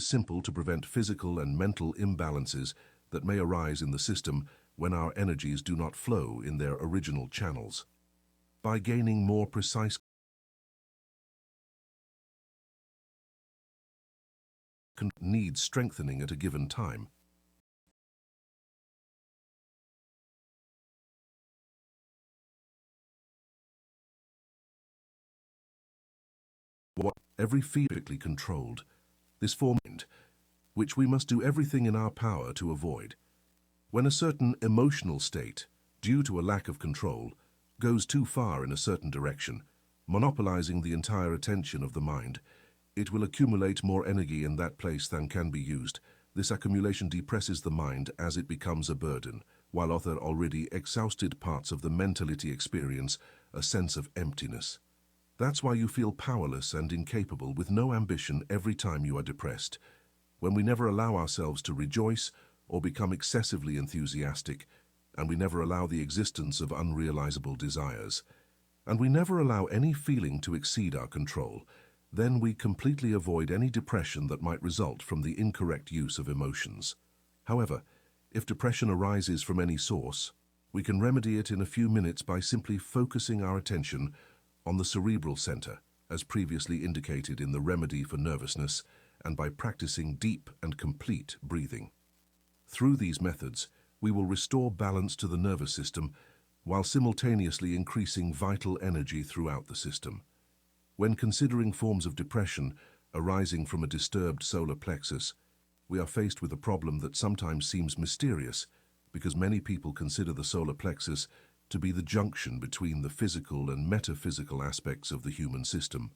simple to prevent physical and mental imbalances that may arise in the system when our energies do not flow in their original channels. By gaining more precise needs strengthening at a given time. Every physically controlled, this mind, which we must do everything in our power to avoid. When a certain emotional state, due to a lack of control, goes too far in a certain direction, monopolizing the entire attention of the mind, it will accumulate more energy in that place than can be used. This accumulation depresses the mind as it becomes a burden, while other already exhausted parts of the mentality experience a sense of emptiness. That's why you feel powerless and incapable with no ambition every time you are depressed. When we never allow ourselves to rejoice or become excessively enthusiastic, and we never allow the existence of unrealizable desires, and we never allow any feeling to exceed our control, then we completely avoid any depression that might result from the incorrect use of emotions. However, if depression arises from any source, we can remedy it in a few minutes by simply focusing our attention on the cerebral center, as previously indicated in the remedy for nervousness, and by practicing deep and complete breathing. Through these methods, we will restore balance to the nervous system while simultaneously increasing vital energy throughout the system. When considering forms of depression arising from a disturbed solar plexus, we are faced with a problem that sometimes seems mysterious because many people consider the solar plexus to be the junction between the physical and metaphysical aspects of the human system.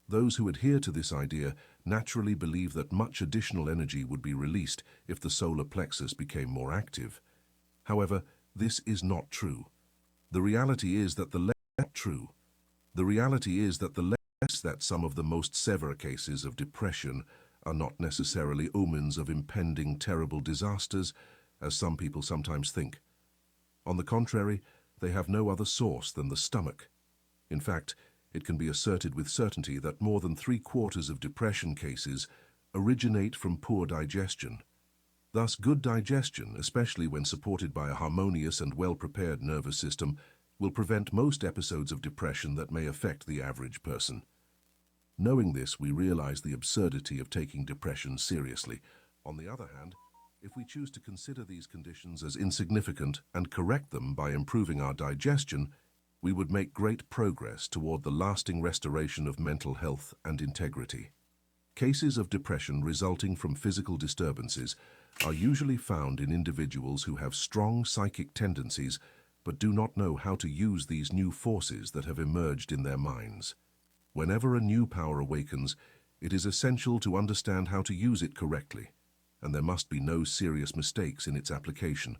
Those who adhere to this idea naturally believe that much additional energy would be released if the solar plexus became more active. However, this is not true. The reality is that some of the most severe cases of depression are not necessarily omens of impending terrible disasters, as some people sometimes think. On the contrary, they have no other source than the stomach. In fact, it can be asserted with certainty that more than 3/4 of depression cases originate from poor digestion. Thus, good digestion, especially when supported by a harmonious and well-prepared nervous system, will prevent most episodes of depression that may affect the average person. Knowing this, we realize the absurdity of taking depression seriously. On the other hand, if we choose to consider these conditions as insignificant and correct them by improving our digestion, we would make great progress toward the lasting restoration of mental health and integrity. Cases of depression resulting from physical disturbances are usually found in individuals who have strong psychic tendencies but do not know how to use these new forces that have emerged in their minds. Whenever a new power awakens, it is essential to understand how to use it correctly, and there must be no serious mistakes in its application.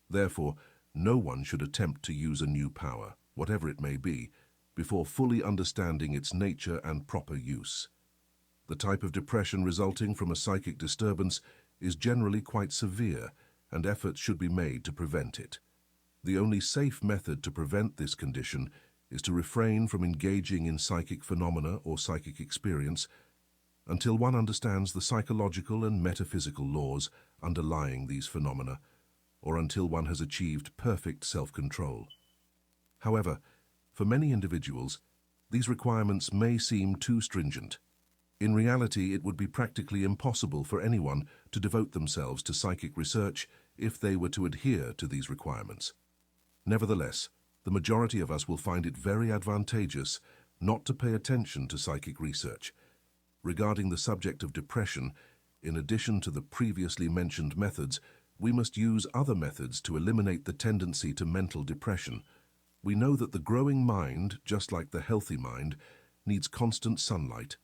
Therefore, no one should attempt to use a new power, whatever it may be, before fully understanding its nature and proper use. The type of depression resulting from a psychic disturbance is generally quite severe, and efforts should be made to prevent it. The only safe method to prevent this condition is to refrain from engaging in psychic phenomena or psychic experience until one understands the psychological and metaphysical laws underlying these phenomena, or until one has achieved perfect self-control. However, for many individuals, these requirements may seem too stringent. In reality, it would be practically impossible for anyone to devote themselves to psychic research if they were to adhere to these requirements. Nevertheless, the majority of us will find it very advantageous not to pay attention to psychic research. Regarding the subject of depression, in addition to the previously mentioned methods, we must use other methods to eliminate the tendency to mental depression. We know that the growing mind, just like the healthy mind, needs constant sunlight.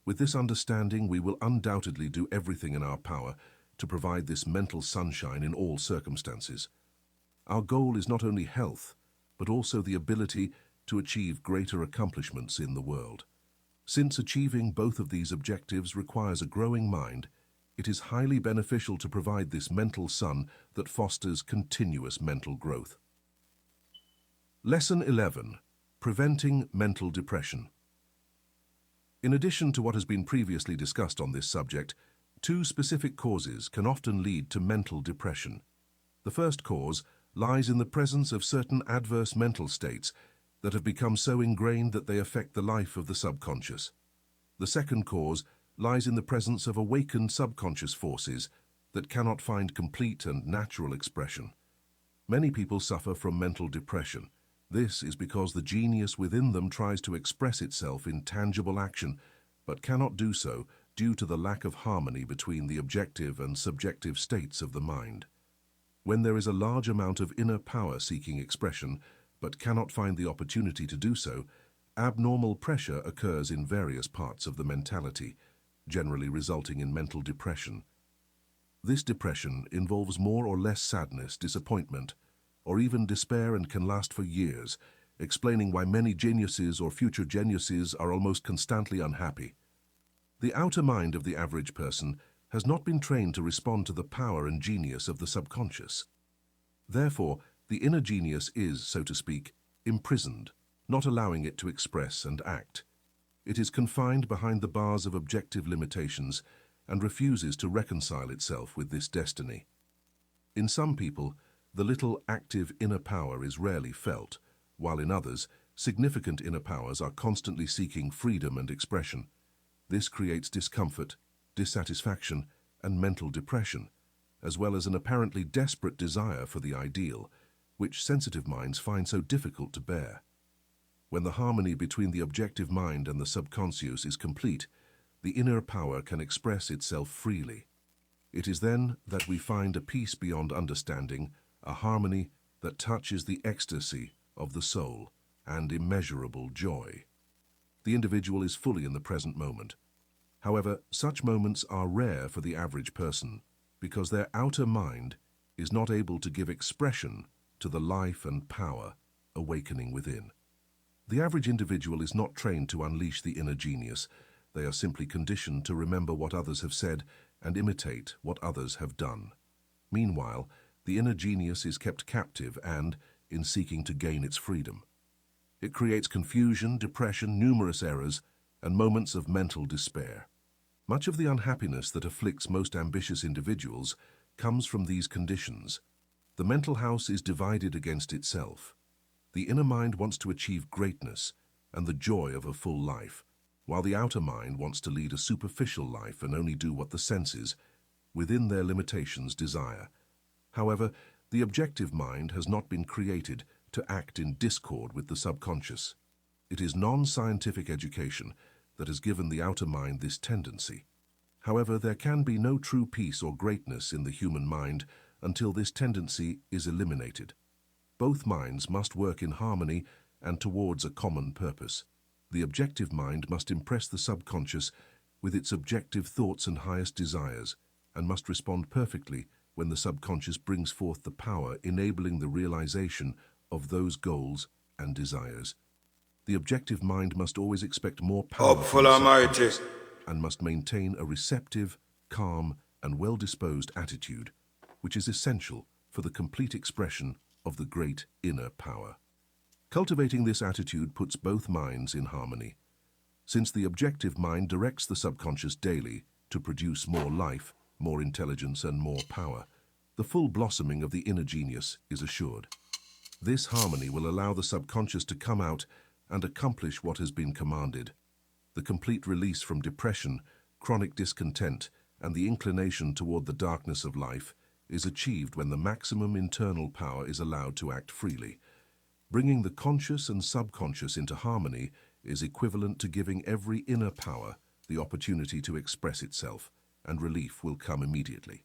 With this understanding, we will undoubtedly do everything in our power to provide this mental sunshine in all circumstances. Our goal is not only health, but also the ability to achieve greater accomplishments in the world. Since achieving both of these objectives requires a growing mind, it is highly beneficial to provide this mental sun that fosters continuous mental growth. Lesson 11. Preventing mental depression. In addition to what has been previously discussed on this subject, Two specific causes can often lead to mental depression. The first cause lies in the presence of certain adverse mental states that have become so ingrained that they affect the life of the subconscious. The second cause lies in the presence of awakened subconscious forces that cannot find complete and natural expression. Many people suffer from mental depression. This is because the genius within them tries to express itself in tangible action, but cannot do so due to the lack of harmony between the objective and subjective states of the mind. When there is a large amount of inner power seeking expression, but cannot find the opportunity to do so, abnormal pressure occurs in various parts of the mentality, generally resulting in mental depression. This depression involves more or less sadness, disappointment, or even despair, and can last for years, explaining why many geniuses or future geniuses are almost constantly unhappy. The outer mind of the average person has not been trained to respond to the power and genius of the subconscious. Therefore, the inner genius is, so to speak, imprisoned, not allowing it to express and act. It is confined behind the bars of objective limitations and refuses to reconcile itself with this destiny. In some people, the little active inner power is rarely felt, while in others, significant inner powers are constantly seeking freedom and expression. This creates discomfort, dissatisfaction, and mental depression, as well as an apparently desperate desire for the ideal, which sensitive minds find so difficult to bear. When the harmony between the objective mind and the subconscious is complete, the inner power can express itself freely. It is then that we find a peace beyond understanding, a harmony that touches the ecstasy of the soul and immeasurable joy. The individual is fully in the present moment. However, such moments are rare for the average person because their outer mind is not able to give expression to the life and power awakening within. The average individual is not trained to unleash the inner genius. They are simply conditioned to remember what others have said and imitate what others have done. Meanwhile, the inner genius is kept captive and, in seeking to gain its freedom, it creates confusion, depression, numerous errors, and moments of mental despair. Much of the unhappiness that afflicts most ambitious individuals comes from these conditions. The mental house is divided against itself. The inner mind wants to achieve greatness and the joy of a full life, while the outer mind wants to lead a superficial life and only do what the senses, within their limitations, desire. However, the objective mind has not been created to act in discord with the subconscious. It is non-scientific education that has given the outer mind this tendency. However, there can be no true peace or greatness in the human mind until this tendency is eliminated. Both minds must work in harmony and towards a common purpose. The objective mind must impress the subconscious with its objective thoughts and highest desires, and must respond perfectly when the subconscious brings forth the power enabling the realization of those goals and desires. The objective mind must always expect more power from the subconscious and must maintain a receptive, calm, and well-disposed attitude, which is essential for the complete expression of the great inner power. Cultivating this attitude puts both minds in harmony. Since the objective mind directs the subconscious daily to produce more life, more intelligence, and more power, the full blossoming of the inner genius is assured. This harmony will allow the subconscious to come out and accomplish what has been commanded. The complete release from depression, chronic discontent, and the inclination toward the darkness of life is achieved when the maximum internal power is allowed to act freely. Bringing the conscious and subconscious into harmony is equivalent to giving every inner power the opportunity to express itself, and relief will come immediately.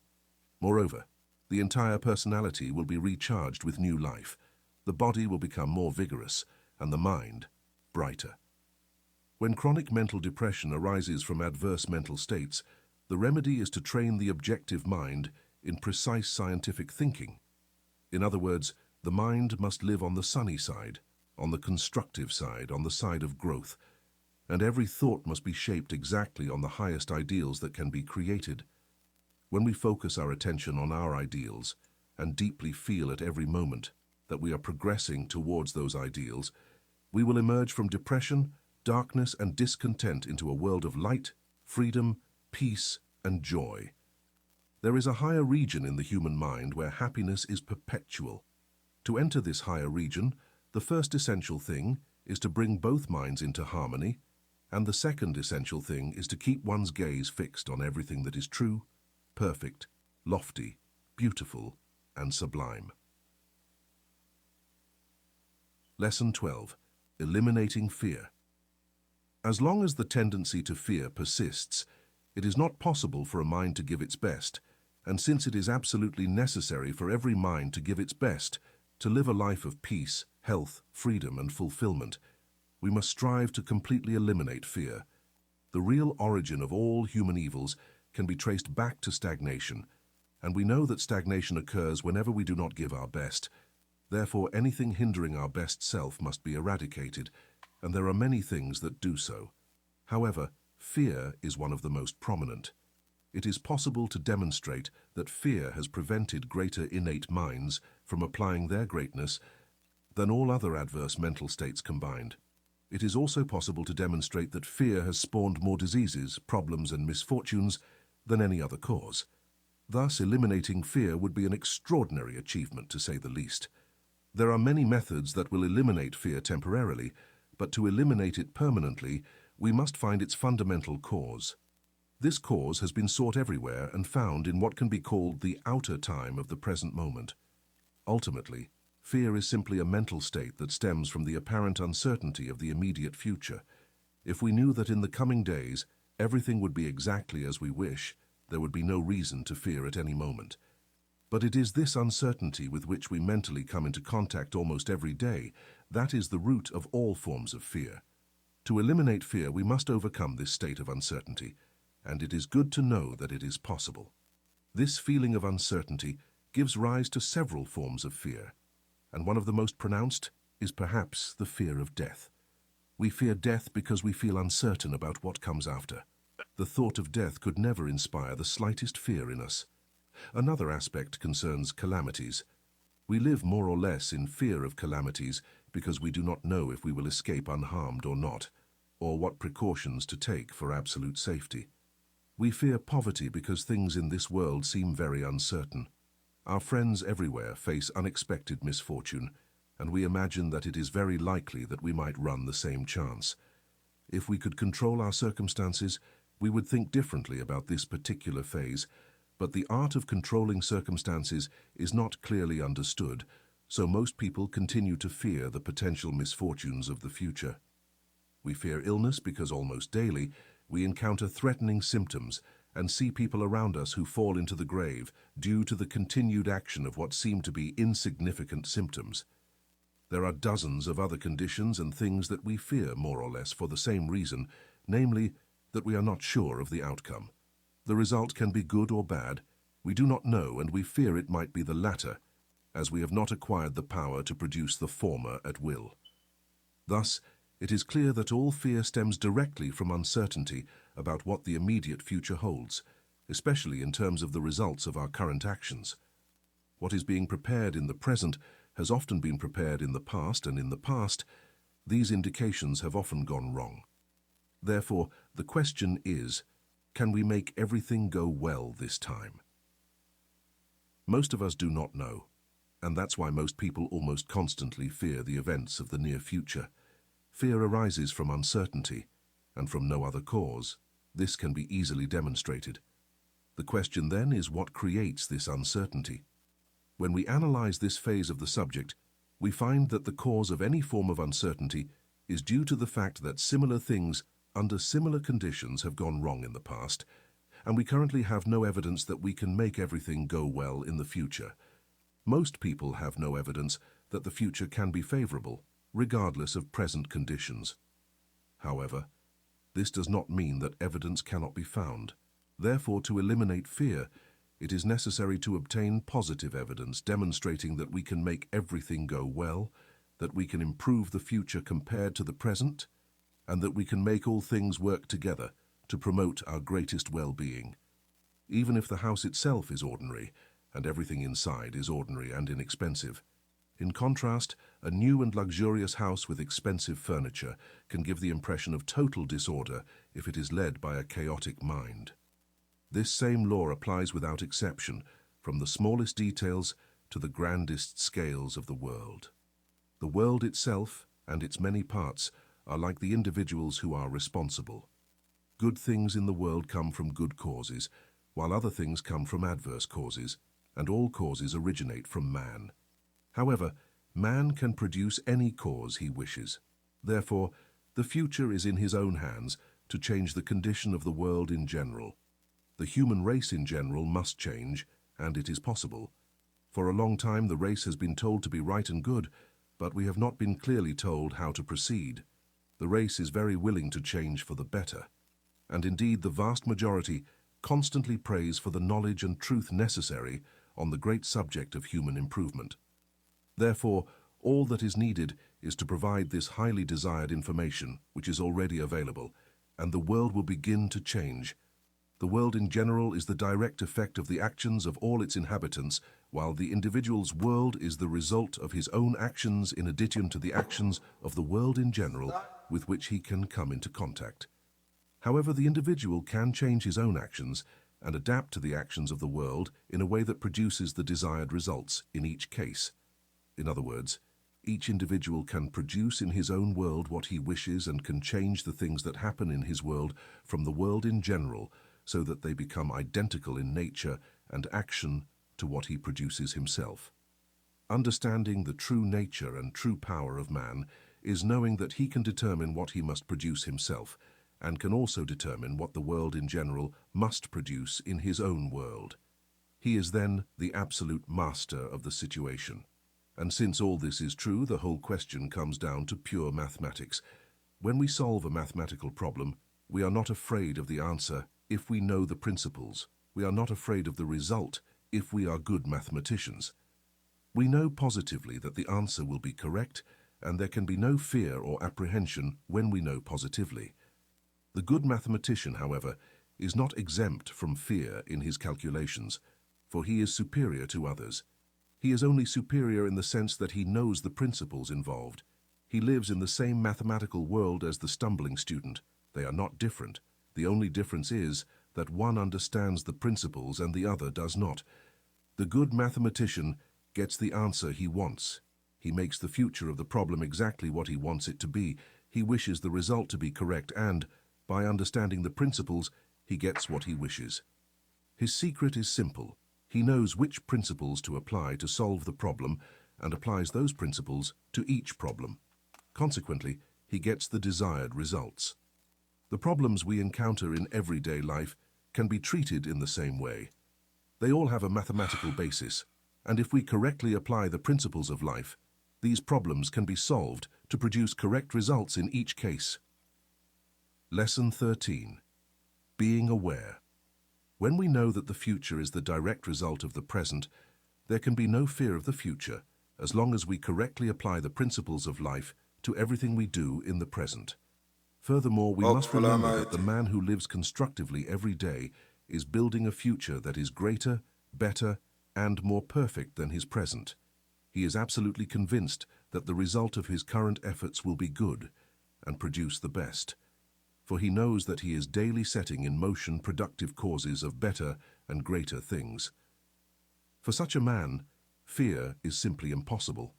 Moreover, the entire personality will be recharged with new life. The body will become more vigorous, and the mind brighter. When chronic mental depression arises from adverse mental states, the remedy is to train the objective mind in precise scientific thinking. In other words, the mind must live on the sunny side, on the constructive side, on the side of growth, and every thought must be shaped exactly on the highest ideals that can be created. When we focus our attention on our ideals and deeply feel at every moment that we are progressing towards those ideals, we will emerge from depression, darkness, and discontent into a world of light, freedom, peace, and joy. There is a higher region in the human mind where happiness is perpetual. To enter this higher region, the first essential thing is to bring both minds into harmony, and the second essential thing is to keep one's gaze fixed on everything that is true, perfect, lofty, beautiful, and sublime. Lesson 12. Eliminating fear. As long as the tendency to fear persists, it is not possible for a mind to give its best, and since it is absolutely necessary for every mind to give its best, to live a life of peace, health, freedom, and fulfillment, we must strive to completely eliminate fear. The real origin of all human evils can be traced back to stagnation, and we know that stagnation occurs whenever we do not give our best. Therefore, anything hindering our best self must be eradicated, and there are many things that do so. However, fear is one of the most prominent. It is possible to demonstrate that fear has prevented greater innate minds from applying their greatness than all other adverse mental states combined. It is also possible to demonstrate that fear has spawned more diseases, problems, and misfortunes than any other cause. Thus, eliminating fear would be an extraordinary achievement, to say the least. There are many methods that will eliminate fear temporarily, but to eliminate it permanently, we must find its fundamental cause. This cause has been sought everywhere and found in what can be called the outer time of the present moment. Ultimately, fear is simply a mental state that stems from the apparent uncertainty of the immediate future. If we knew that in the coming days everything would be exactly as we wish, there would be no reason to fear at any moment. But it is this uncertainty with which we mentally come into contact almost every day that is the root of all forms of fear. To eliminate fear, we must overcome this state of uncertainty, and it is good to know that it is possible. This feeling of uncertainty gives rise to several forms of fear, and one of the most pronounced is perhaps the fear of death. We fear death because we feel uncertain about what comes after. The thought of death could never inspire the slightest fear in us. Another aspect concerns calamities. We live more or less in fear of calamities because we do not know if we will escape unharmed or not, or what precautions to take for absolute safety. We fear poverty because things in this world seem very uncertain. Our friends everywhere face unexpected misfortune, and we imagine that it is very likely that we might run the same chance. If we could control our circumstances, we would think differently about this particular phase, but the art of controlling circumstances is not clearly understood, so most people continue to fear the potential misfortunes of the future. We fear illness because almost daily we encounter threatening symptoms and see people around us who fall into the grave due to the continued action of what seem to be insignificant symptoms. There are dozens of other conditions and things that we fear more or less for the same reason, namely that we are not sure of the outcome. The result can be good or bad. We do not know, and we fear it might be the latter, as we have not acquired the power to produce the former at will. Thus, it is clear that all fear stems directly from uncertainty about what the immediate future holds, especially in terms of the results of our current actions. What is being prepared in the present has often been prepared in the past, and in the past, these indications have often gone wrong. Therefore, the question is, can we make everything go well this time? Most of us do not know, and that's why most people almost constantly fear the events of the near future. Fear arises from uncertainty, and from no other cause. This can be easily demonstrated. The question then is what creates this uncertainty? When we analyze this phase of the subject, we find that the cause of any form of uncertainty is due to the fact that similar things under similar conditions have gone wrong in the past, and we currently have no evidence that we can make everything go well in the future. Most people have no evidence that the future can be favorable, regardless of present conditions. However, this does not mean that evidence cannot be found. Therefore, to eliminate fear, it is necessary to obtain positive evidence demonstrating that we can make everything go well, that we can improve the future compared to the present, and that we can make all things work together to promote our greatest well-being. Even if the house itself is ordinary, and everything inside is ordinary and inexpensive. In contrast, a new and luxurious house with expensive furniture can give the impression of total disorder if it is led by a chaotic mind. This same law applies without exception, from the smallest details to the grandest scales of the world. The world itself and its many parts are like the individuals who are responsible. Good things in the world come from good causes, while other things come from adverse causes, and all causes originate from man. However, man can produce any cause he wishes. Therefore, the future is in his own hands to change the condition of the world in general. The human race in general must change, and it is possible. For a long time the race has been told to be right and good, but we have not been clearly told how to proceed. The race is very willing to change for the better, and indeed the vast majority constantly prays for the knowledge and truth necessary on the great subject of human improvement. Therefore, all that is needed is to provide this highly desired information, which is already available, and the world will begin to change. The world in general is the direct effect of the actions of all its inhabitants, while the individual's world is the result of his own actions in addition to the actions of the world in general with which he can come into contact. However, the individual can change his own actions and adapt to the actions of the world in a way that produces the desired results in each case. In other words, each individual can produce in his own world what he wishes and can change the things that happen in his world from the world in general so that they become identical in nature and action to what he produces himself. Understanding the true nature and true power of man is knowing that he can determine what he must produce himself and can also determine what the world in general must produce in his own world. He is then the absolute master of the situation. And since all this is true, the whole question comes down to pure mathematics. When we solve a mathematical problem, we are not afraid of the answer if we know the principles. We are not afraid of the result if we are good mathematicians. We know positively that the answer will be correct, and there can be no fear or apprehension when we know positively. The good mathematician, however, is not exempt from fear in his calculations, for he is superior to others. He is only superior in the sense that he knows the principles involved. He lives in the same mathematical world as the stumbling student. They are not different. The only difference is that one understands the principles and the other does not. The good mathematician gets the answer he wants. He makes the future of the problem exactly what he wants it to be. He wishes the result to be correct and, by understanding the principles, he gets what he wishes. His secret is simple. He knows which principles to apply to solve the problem and applies those principles to each problem. Consequently, he gets the desired results. The problems we encounter in everyday life can be treated in the same way. They all have a mathematical basis, and if we correctly apply the principles of life, these problems can be solved to produce correct results in each case. Lesson 13. Being aware. When we know that the future is the direct result of the present, there can be no fear of the future, as long as we correctly apply the principles of life to everything we do in the present. Furthermore, we must remember that the man who lives constructively every day is building a future that is greater, better, and more perfect than his present. He is absolutely convinced that the result of his current efforts will be good and produce the best, for he knows that he is daily setting in motion productive causes of better and greater things. For such a man, fear is simply impossible.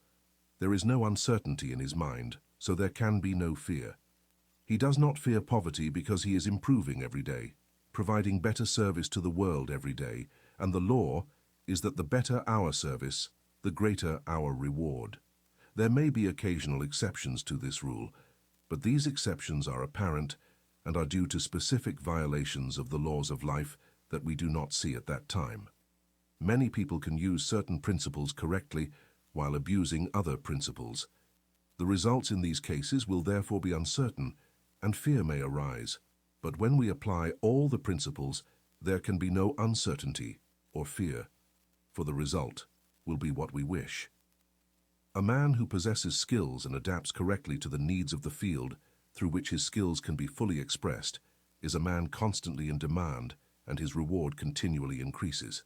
There is no uncertainty in his mind, so there can be no fear. He does not fear poverty because he is improving every day, providing better service to the world every day, and the law is that the better our service, the greater our reward. There may be occasional exceptions to this rule, but these exceptions are apparent and are due to specific violations of the laws of life that we do not see at that time. Many people can use certain principles correctly while abusing other principles. The results in these cases will therefore be uncertain, and fear may arise. But when we apply all the principles, there can be no uncertainty or fear, for the result will be what we wish. A man who possesses skills and adapts correctly to the needs of the field through which his skills can be fully expressed is a man constantly in demand, and his reward continually increases.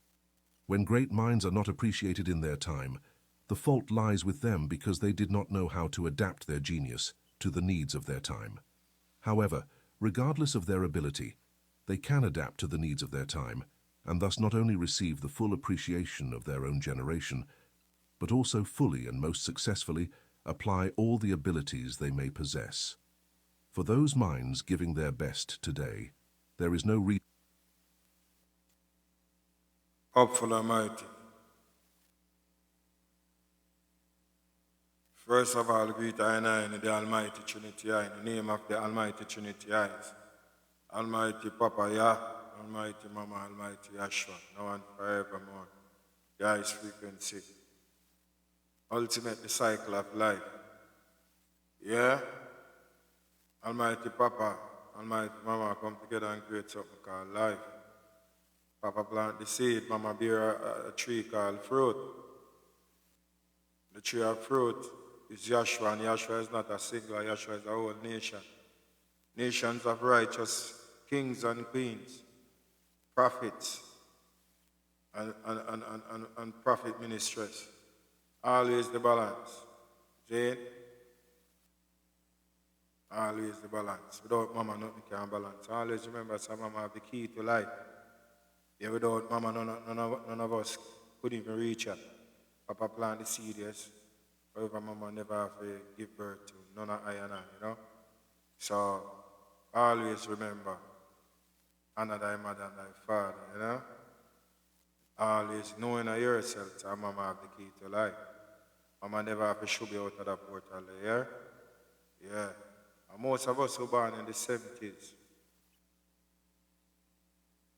When great minds are not appreciated in their time, the fault lies with them because they did not know how to adapt their genius to the needs of their time. However, regardless of their ability, they can adapt to the needs of their time, and thus not only receive the full appreciation of their own generation, but also fully and most successfully apply all the abilities they may possess. For those minds giving their best today, there is no reason. Hopeful Almighty. First of all, greet I and I in the Almighty Trinity I, in the name of the Almighty Trinity eyes. Almighty Papa Yah, Almighty Mama, Almighty Yahshua, now and forevermore. The highest frequency. Ultimate the cycle of life. Yeah? Almighty Papa, Almighty Mama come together and create something called life. Papa plant the seed, Mama bear a tree called fruit. The tree of fruit is Yahshua, and Yahshua is not a singular, Yahshua is a whole nation. Nations of righteous kings and queens, prophets, and prophet ministers. Always the balance. Jane? Always the balance. Without Mama, nothing can balance. Always remember, so Mama have the key to life. Yeah, without Mama, none of us could even reach her. Papa plant the seed, yes. However, Mama never have to give birth to. None of I and I, you know. So, always remember, honor thy mother and thy father, you know. Always knowing of yourself, so Mama have the key to life. Mama never have to shoot you out of the portal, yeah? Yeah. And most of us were born in the 70s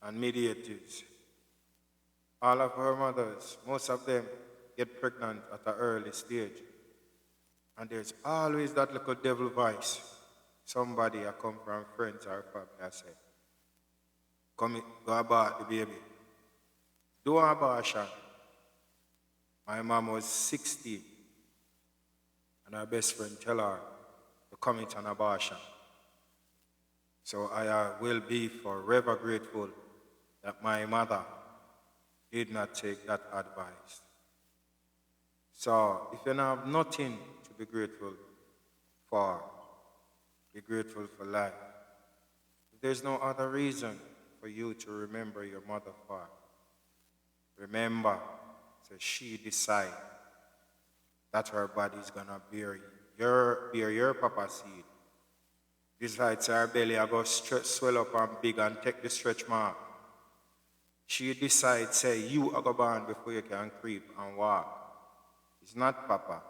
and mid-80s. All of our mothers, most of them get pregnant at an early stage. And there's always that little devil voice. Somebody I come from friends or family, I say, come, go abort the baby. Do an abortion. My mom was 60, and her best friend tell her to commit an abortion. So I will be forever grateful that my mother did not take that advice. So if you don't have nothing to be grateful for, be grateful for life. If there's no other reason for you to remember your mother for, remember, so she decide that her body is gonna bear your papa seed. Besides, her belly I go swell up and big and take the stretch mark. She decides, say, you are going born before you can creep and walk. It's not Papa.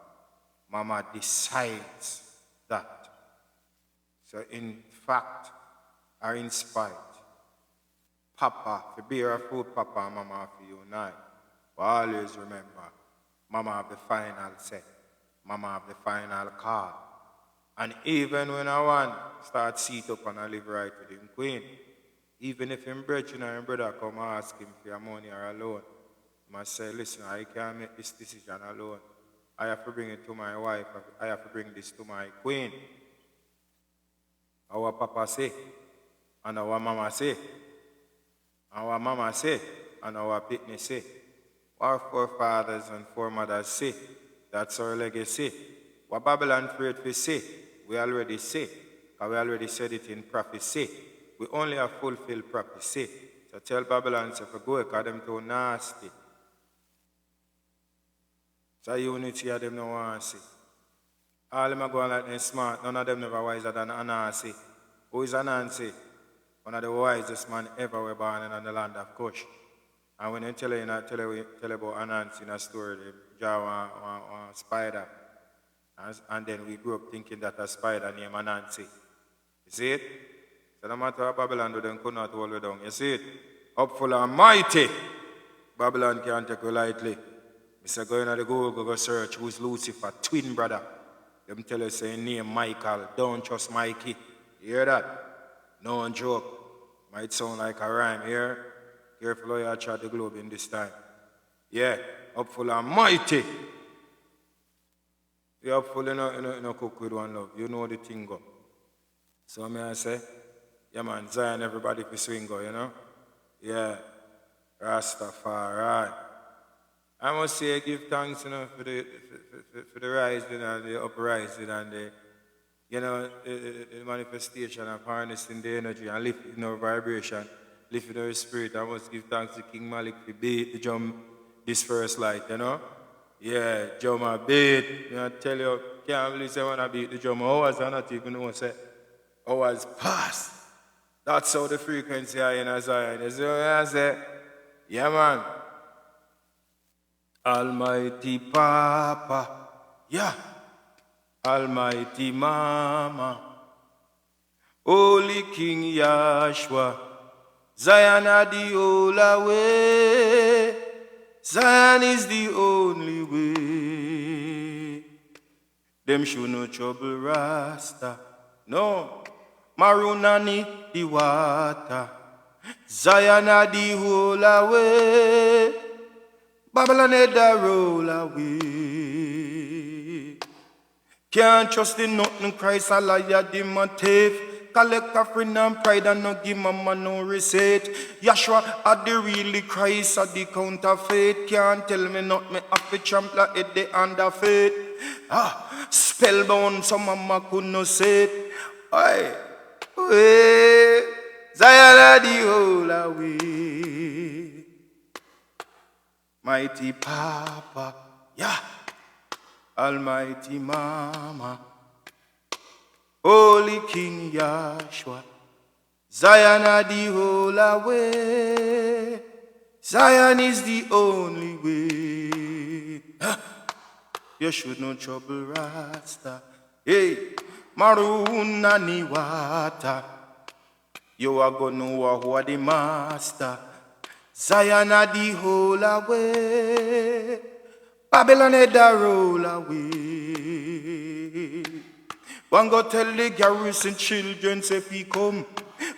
Mama decides that. So in fact, or in spite, Papa, to bear a fruit, Papa and Mama for unite. But always remember, Mama have the final say. Mama have the final call. And even when I want start seat up and I live right with him, Queen, even if him brethren or him brother come ask him for your money or a loan, he must say, listen, I can't make this decision alone. I have to bring it to my wife. I have to bring this to my queen. Our Papa say, and our Mama say, our Mama say, and our Pitney say. Our forefathers and foremothers say, that's our legacy. What Babylon prayed for say, we already say, because we already said it in prophecy. We only have fulfilled prophecy. So tell Babylon to go, because them too nasty. So unity of them no want to see. All them are going like them smart, none of them never wiser than Anansi. Who is Anansi? One of the wisest man ever were born in the land of Kush. And when you tell about Anansi in a story, they draw one spider. And then we grew up thinking that a spider named Anansi. You see it? So no matter how Babylon do, them could not hold it down. You see it? Upful and mighty. Babylon can't take you lightly. Mr. Go into the Google, go search who's Lucifer, twin brother. Them tell us say name Michael, don't trust Mikey. You hear that? No joke. Might sound like a rhyme here. Careful how you try the globe in this time. Yeah, upful and mighty. You're upful, you know, cook with one love. You know the thing go. So may I say, yeah man, Zion everybody for swing go, you know? Yeah, Rastafari. I must say, give thanks, you know, for the rising and the uprising and the the manifestation of harnessing the energy and lifting our vibration, lifting our spirit. I must give thanks to King Malik for beat the drum this first light, Yeah, drum I beat. I tell you, can't believe say when I beat the drum, hours I not even know say hours pass. That's how the frequency are in Zion. You see what I say? Yeah, man. Almighty Papa, yeah. Almighty Mama, Holy King Yahshua, Zion are the whole way. Zion is the only way. Them should no trouble Rasta, no. Marunani the water. Zion are the whole way. Babylon head the roll away. Can't trust in nothing, Christ a liar, demon thief. Collect offering and pride and no give mama no receipt. Yahshua are the really Christ are the counterfeit. Can't tell me not me have to trample at the under faith. Spellbound, some mama could no say it. Aye. Zion are the whole way. Mighty Papa, yeah. Almighty Mama, Holy King Yahshua, Zion are the whole way. Zion is the only way. You should not trouble Rasta. Hey, Maruna ni wata. You are gonna know who are the master. Zion are the whole way. Babylon head a roll away. One go tell the garrison children say fi come.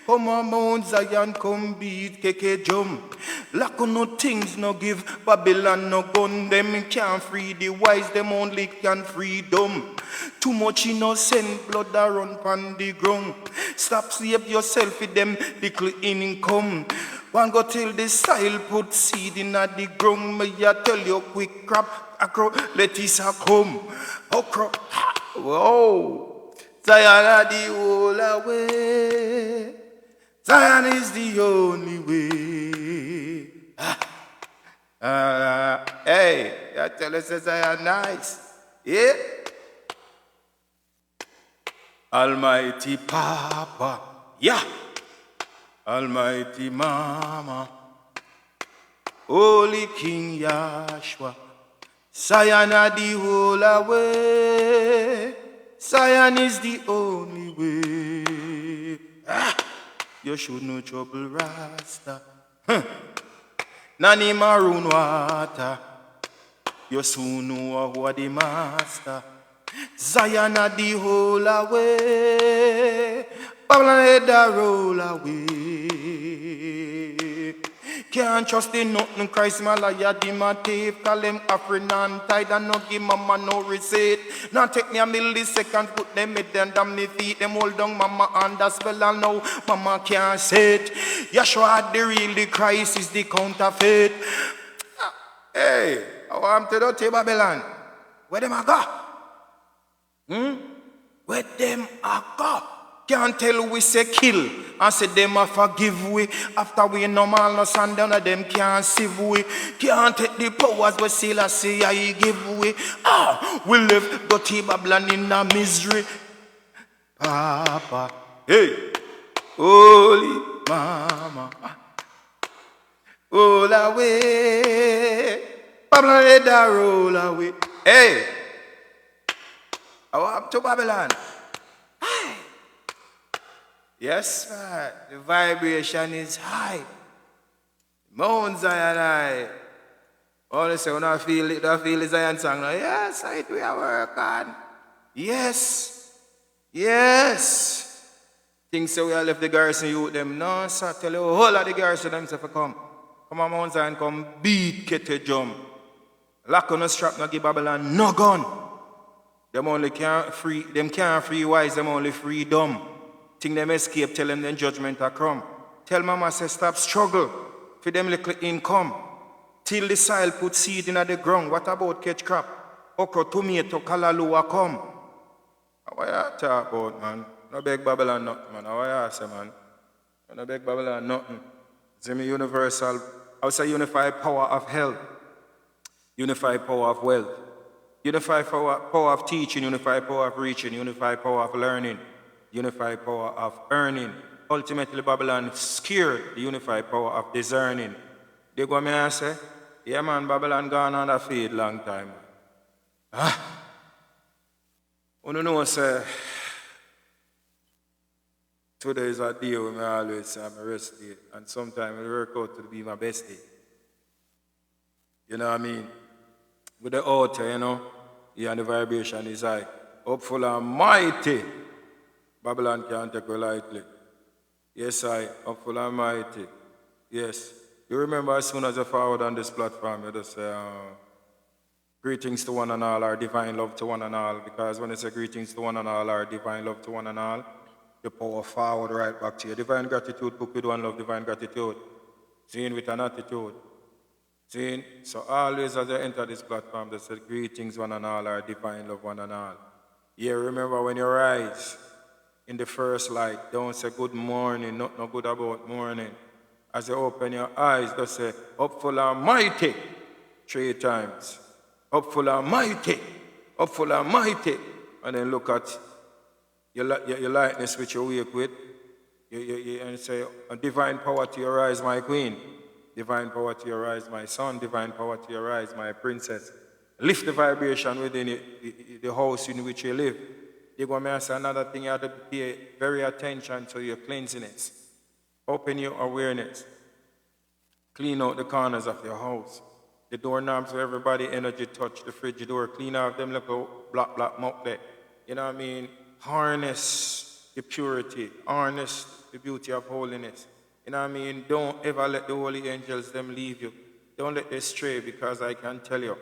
Come on Mount Zion, come beat keke jump. Lack of no things no give. Babylon no gun, them can't free the wise, them only can free them. Too much innocent blood that run pon the ground. Stop save yourself with them little income. One go till the soil put seed in at the ground. Me ya tell you quick crop, acro, lettuce a come. Okra, whoa. Zion are the whole way. Zion is the only way. Hey, I tell us Zion nice. Yeah. Almighty Papa, yeah. Almighty Mama, Holy King Yahshua, Zion are the whole way. Zion is the only way. You should no trouble Rasta. Nani maroon water. You soon know who are the master. Zion are the whole way. Babylon head a roll away. Can't trust in nothing, Christ my liar, demon thief. Call them offering and tithe and no give mama no receipt. Now take me a millisecond, put them head and damn me feet. Them hold down mama under spell and now mama can't say it. Yahshua the real, the Christ is the counterfeit. Hey, I want to do Babylon. Where them a go? Where them a go? Can't tell we say kill and say them a forgive we. After we normal no sand down them can't save we. Can't take the powers we still a say I give we. We live dirty Babylon in a misery. Papa, hey, Holy Mama, all away. Babylon head a roll away. Hey, I want to Babylon. Yes, man. The vibration is high. Mount Zion high. Only say when I feel it, I feel the Zion song. Yes, it we are working. Yes. Yes. Things say we are left the garrison youth them. No, sir. Tell you whole of the garrison themselves to come. Come on, Mount Zion, come beat Kete Jump. Lock on the strap, no give Babylon no gun. Them only can't free, them can't free wise, them only free dumb. Think them escape, tell them then judgment a come. Tell mama say stop struggle for them little income. Till the soil put seed in the ground. What about catch crop? Okra, tomato, kalalua come. What you talk about, man? No beg Babylon nothing, man. What you say, man? No beg Babylon nothing. See me universal. I would say unified power of health, unified power of wealth, unified power of teaching, unified power of reaching, unified power of learning, unified power of earning. Ultimately, Babylon scared the unified power of discerning. They go me and say, yeah man, Babylon gone on the field long time. You know, say, today is a day when I always say I'm a rest day, and sometimes it work out to be my best day. You know what I mean? With the altar, you know, yeah, and the vibration is high. Hopeful and mighty. Babylon can't take it lightly. Yes, hopeful and mighty. Yes. You remember as soon as you forward on this platform, you just say, greetings to one and all, or divine love to one and all, because when you say greetings to one and all, or divine love to one and all, the power forward right back to you. Divine gratitude, book with one love, divine gratitude. Seeing with an attitude. Seeing? So always as you enter this platform, they say greetings one and all, or divine love one and all. Yeah, remember when you rise in the first light, don't say good morning, not no good about morning. As you open your eyes, just say, hopeful and mighty, 3 times. Hopeful and mighty, hopeful and mighty. And then look at your lightness which you wake with. And say, divine power to your eyes, my queen. Divine power to your eyes, my son. Divine power to your eyes, my princess. Lift the vibration within the house in which you live. They're going to say another thing, you have to pay very attention to your cleanliness. Open your awareness. Clean out the corners of your house. The doorknobs where everybody energy touch, the fridge door, clean out them little black mop there. You know what I mean? Harness the purity, harness the beauty of holiness. You know what I mean? Don't ever let the holy angels them leave you. Don't let them stray, because I can tell you,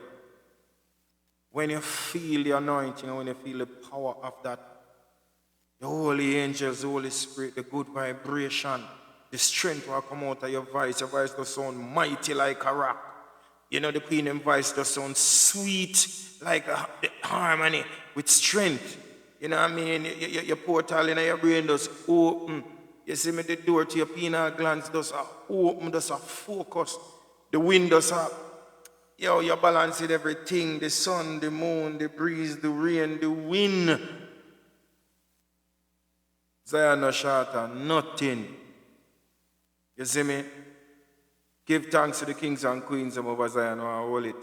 when you feel the anointing, when you feel the power of that, the holy angels, the Holy Spirit, the good vibration, the strength will come out of your voice does sound mighty like a rock. You know, the Queen and voice does sound sweet like the harmony with strength. You know what I mean? Your portal in your brain does open. You see me, the door to your pineal glands does open, does focus. The wind does yo, you're balancing everything. The sun, the moon, the breeze, the rain, the wind. Zion no shatter, nothing. You see me? Give thanks to the kings and queens of over Zion who hold it.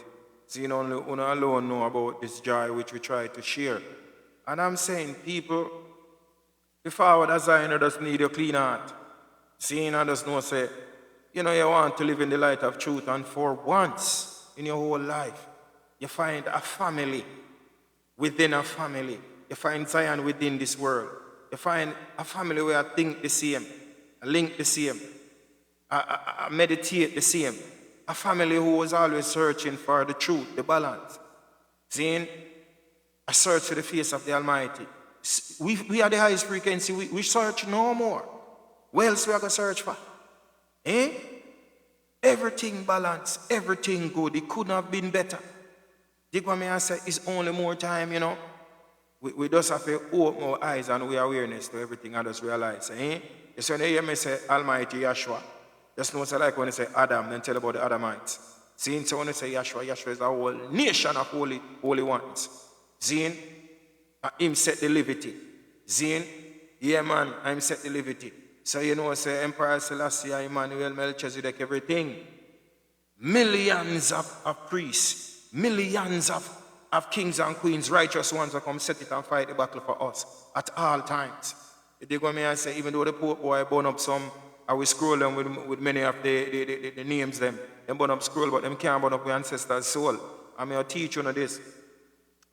Seeing only una alone know about this joy which we try to share. And I'm saying, people, the forward of Zion just need a clean heart. Seeing and just know, say, you know, you want to live in the light of truth, and for once in your whole life, you find a family within a family. You find Zion within this world. You find a family where I think the same, I link the same, I meditate the same. A family who was always searching for the truth, the balance. Seeing? A search for the face of the Almighty. We are the highest frequency. We search no more. What else we are going to search for? Eh? Everything balanced, everything good. It couldn't have been better. Dig what I say, it's only more time, you know. We just have to open our eyes and our awareness to everything and just realize. Eh? So when you hear me say Almighty Yahshua, just know it's like when you say Adam, then tell about the Adamites. See, so when you say Yahshua, Yahshua is a whole nation of holy ones. Zine, him set the liberty. Zine, yeah man, I'm set the liberty. So you know, say Emperor Selassie, Emmanuel, Melchizedek, everything. Millions of priests, millions of kings and queens, righteous ones that come set it and fight the battle for us at all times. They go me and say, even though the Pope boy burn up some, I will scroll them with many of the names them. Them burn up scroll, but them can't burn up your ancestors' soul. I'm going to teach you this.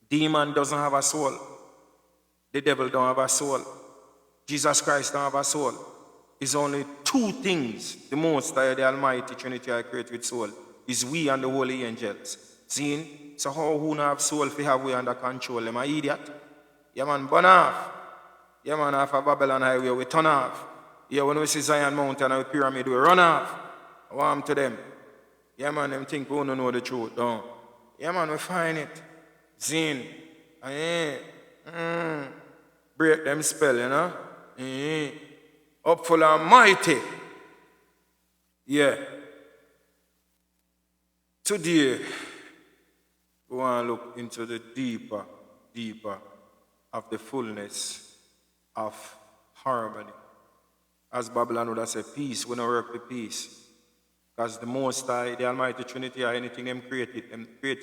Demon doesn't have a soul. The devil don't have a soul. Jesus Christ don't have a soul. It's only 2 things the Most High, the Almighty Trinity I create with soul, is we and the holy angels. Seeing? So how who not have soul if we have we under control? Am I idiot? Yeah man, burn off. Yeah man, off of Babylon Highway, we turn off. Yeah, when we see Zion Mountain and the pyramid, we run off. Warm to them. Yeah man, them think we don't know the truth, don't. Yeah man, we find it. Zin. break them spell, you know. Up full and mighty. Yeah. Today, we want to look into the deeper of the fullness of harmony. As Babylon would have said, peace, we don't work with peace. Because the Most High, the Almighty Trinity, or anything them created,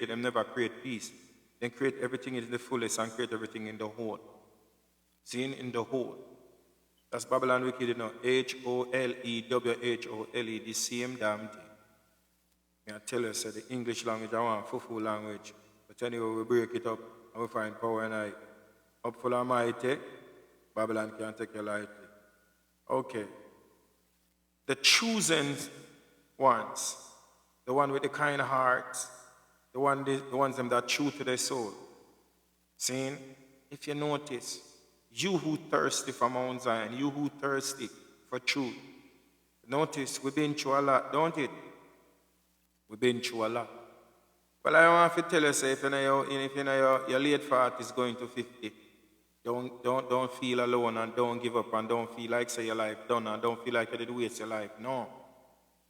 them never create peace. They create everything in the fullest and create everything in the whole. Seen in the whole. That's Babylon wicked, you know. HOLEWHOLE, the same damn thing. I tell you, say the English language, I want fufu language. But anyway, we break it up and we find power and I. Up full of mighty, Babylon can't take you lightly. Okay. The chosen ones, the one with the kind heart, the ones them that true to their soul. Seeing, if you notice, you who thirsty for Mount Zion, you who thirsty for truth. Notice, we've been through a lot, don't it? We've been through a lot. Well, I want to tell you, say, if you know your late 40s going to 50, don't feel alone and don't give up and don't feel like say your life done and don't feel like you did waste your life. No.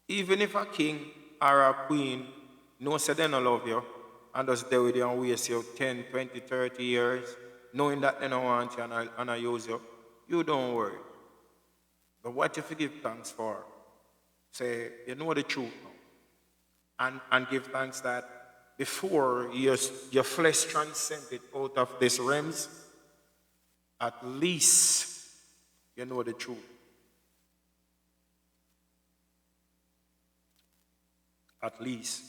Even if a king or a queen knows say they don't love you and just stay with you and waste you 10, 20, 30 years, knowing that they don't want you and I use you, you don't worry. But what if you give thanks for? Say, you know the truth now. And give thanks that before your flesh transcended out of these realms, at least you know the truth. At least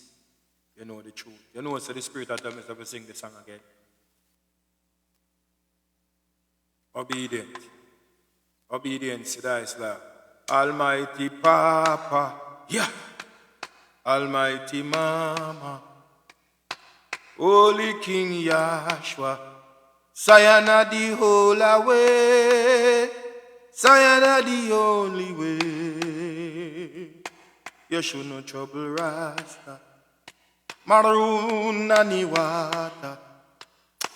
you know the truth. You know, so the Spirit that tells me to sing the song again. Obedient. Obedience, that is love. Almighty Papa, yeah. Almighty Mama, Holy King Yahshua, Sayana the whole way, Sayana the only way. You should no trouble Rasta, Maroon and Water.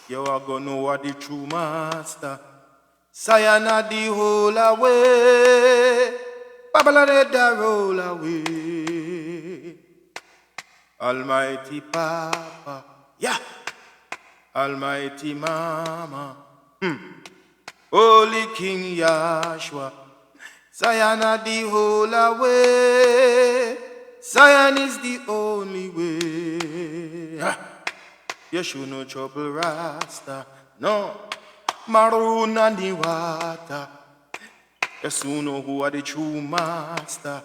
You are gonna know what the true master. Sayana the whole away, Babylon the roll away. Almighty Papa, yeah. Almighty Mama, Holy King Yahshua, Sayana the whole away. Zion is the only way. You should no trouble Rasta, no. Maroon and the water. You soon know who are the true master.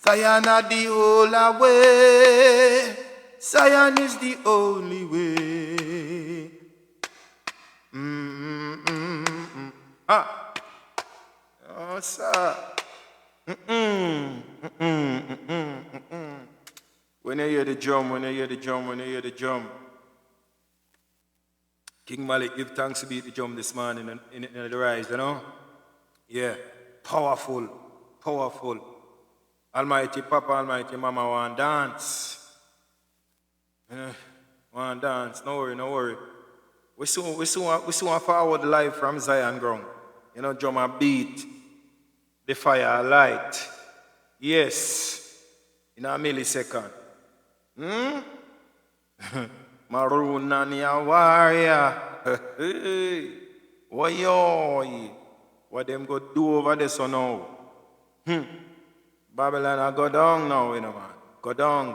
Zion are the whole way. Zion is the only way. Oh, sir. When you hear the drum, when you hear the drum, when you hear the drum. King Malik give thanks to beat the drum this morning in the rise, you know? Yeah, powerful, powerful. Almighty Papa, Almighty Mama want dance. Want dance, no worry, no worry. We soon forward live from Zion ground. You know, drum a beat, the fire light. Yes, in a millisecond. Maroon and your warrior. What them go do over there so now? Babylon I go down now, you know, man. Go down,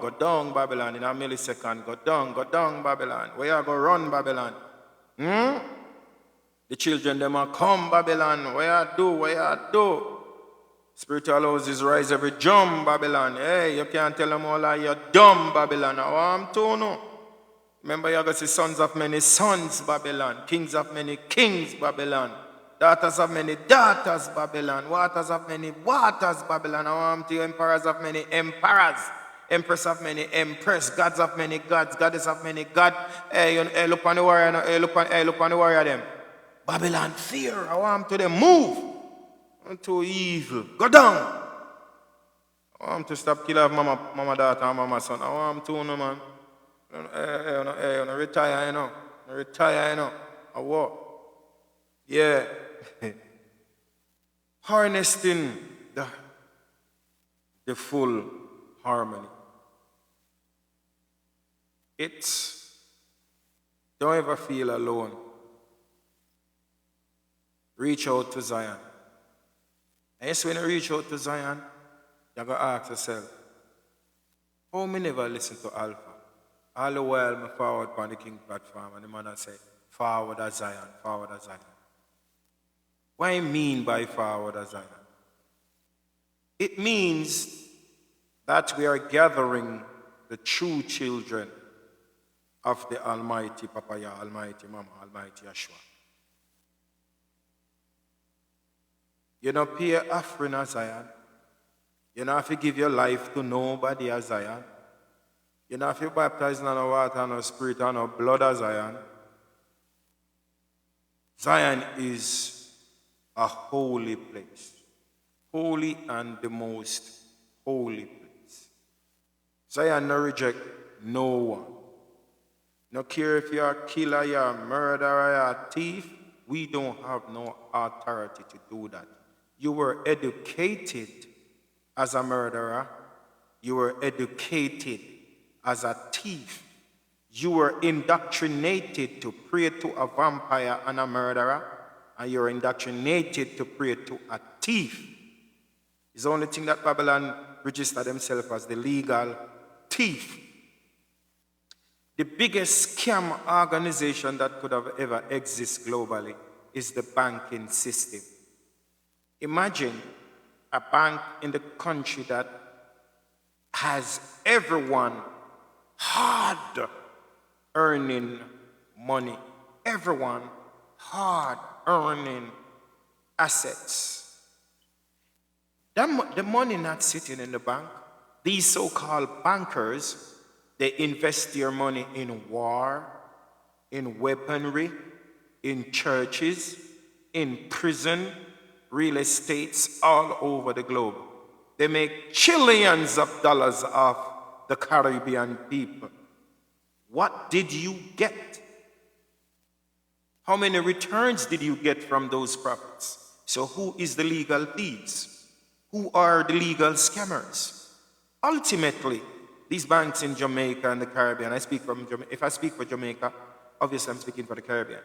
Babylon, in a millisecond. Go down, Babylon. Where you go run, Babylon? The children, them are come, Babylon. Where you do? Spiritual houses rise every jump, Babylon. Hey, you can't tell them all that you're dumb, Babylon. I want to know. Remember, you're going to see sons of many sons, Babylon. Kings of many kings, Babylon. Daughters of many daughters, Babylon. Waters of many waters, Babylon. I want to emperors of many emperors. Empress of many empress. Gods of many gods. Goddess of many gods. Hey, look on the warrior. Hey, look on the warrior, them. Babylon fear. I want to them move. I'm too evil. Go down. I want to stop killing mama daughter and mama son. I want to, no, man. Hey, retire, you know. Retire, you know. I walk. Yeah. Harnessing the full harmony. It's don't ever feel alone. Reach out to Zion. And yes, when you reach out to Zion, you're going to ask yourself, how me never listen to Alpha? All the while, I forward on the King platform, and the man say, forward as Zion, forward as Zion. What I mean by forward as Zion? It means that we are gathering the true children of the Almighty Papa, Yah, Almighty Mama, Almighty Yeshua. You don't pay an offering as Zion. You don't have to give your life to nobody as Zion. You don't have to baptize in no water, no spirit, or no blood as Zion. Zion is a holy place. Holy and the most holy place. Zion no reject no one. No care if you're a killer, you're a murderer, you're a thief. We don't have no authority to do that. You were educated as a murderer. You were educated as a thief. You were indoctrinated to pray to a vampire and a murderer, and you're indoctrinated to pray to a thief. It's the only thing that Babylon registered themselves as the legal thief. The biggest scam organization that could have ever existed globally is the banking system. Imagine a bank in the country that has everyone hard earning money. Everyone hard earning assets. The money not sitting in the bank. These so-called bankers, they invest their money in war, in weaponry, in churches, in prison, real estates all over the globe. They make trillions of dollars off the Caribbean people. What did you get? How many returns did you get from those profits? So who is the legal thieves? Who are the legal scammers? Ultimately, these banks in Jamaica and the Caribbean, if I speak for Jamaica, obviously I'm speaking for the Caribbean.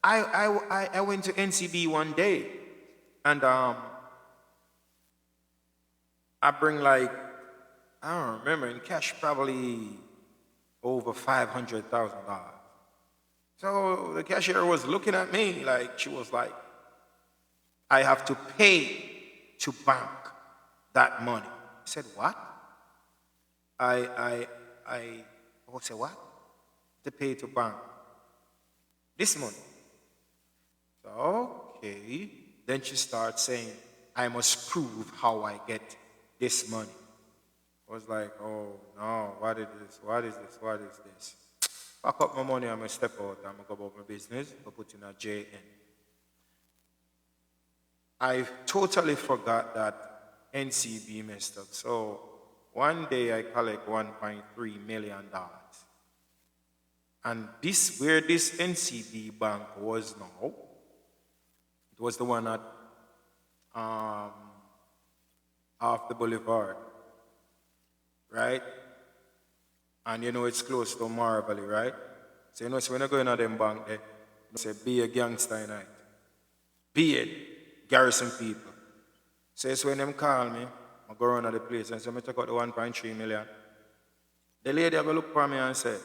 I went to NCB one day, and I bring I don't remember, in cash probably over $500,000. So the cashier was looking at me she was like, I have to pay to bank that money. I said, what? I said, what? To pay to bank this money. So, okay. Then she starts saying, I must prove how I get this money. I was like, oh no, what is this? What is this? What is this? Pack up my money, I'm going to step out, I'm going to go about my business, I'll put in a JN. I totally forgot that NCB messed up. So one day I collect $1.3 million. And where this NCB bank was now, it was the one at off the boulevard, right? And it's close to Marlborough, right? So so when I go in at them bank there, say, be a gangster tonight. Be it garrison people. So it's when them call me, I go around at the place and say, I take out the 1.3 million. The lady will look for me and say,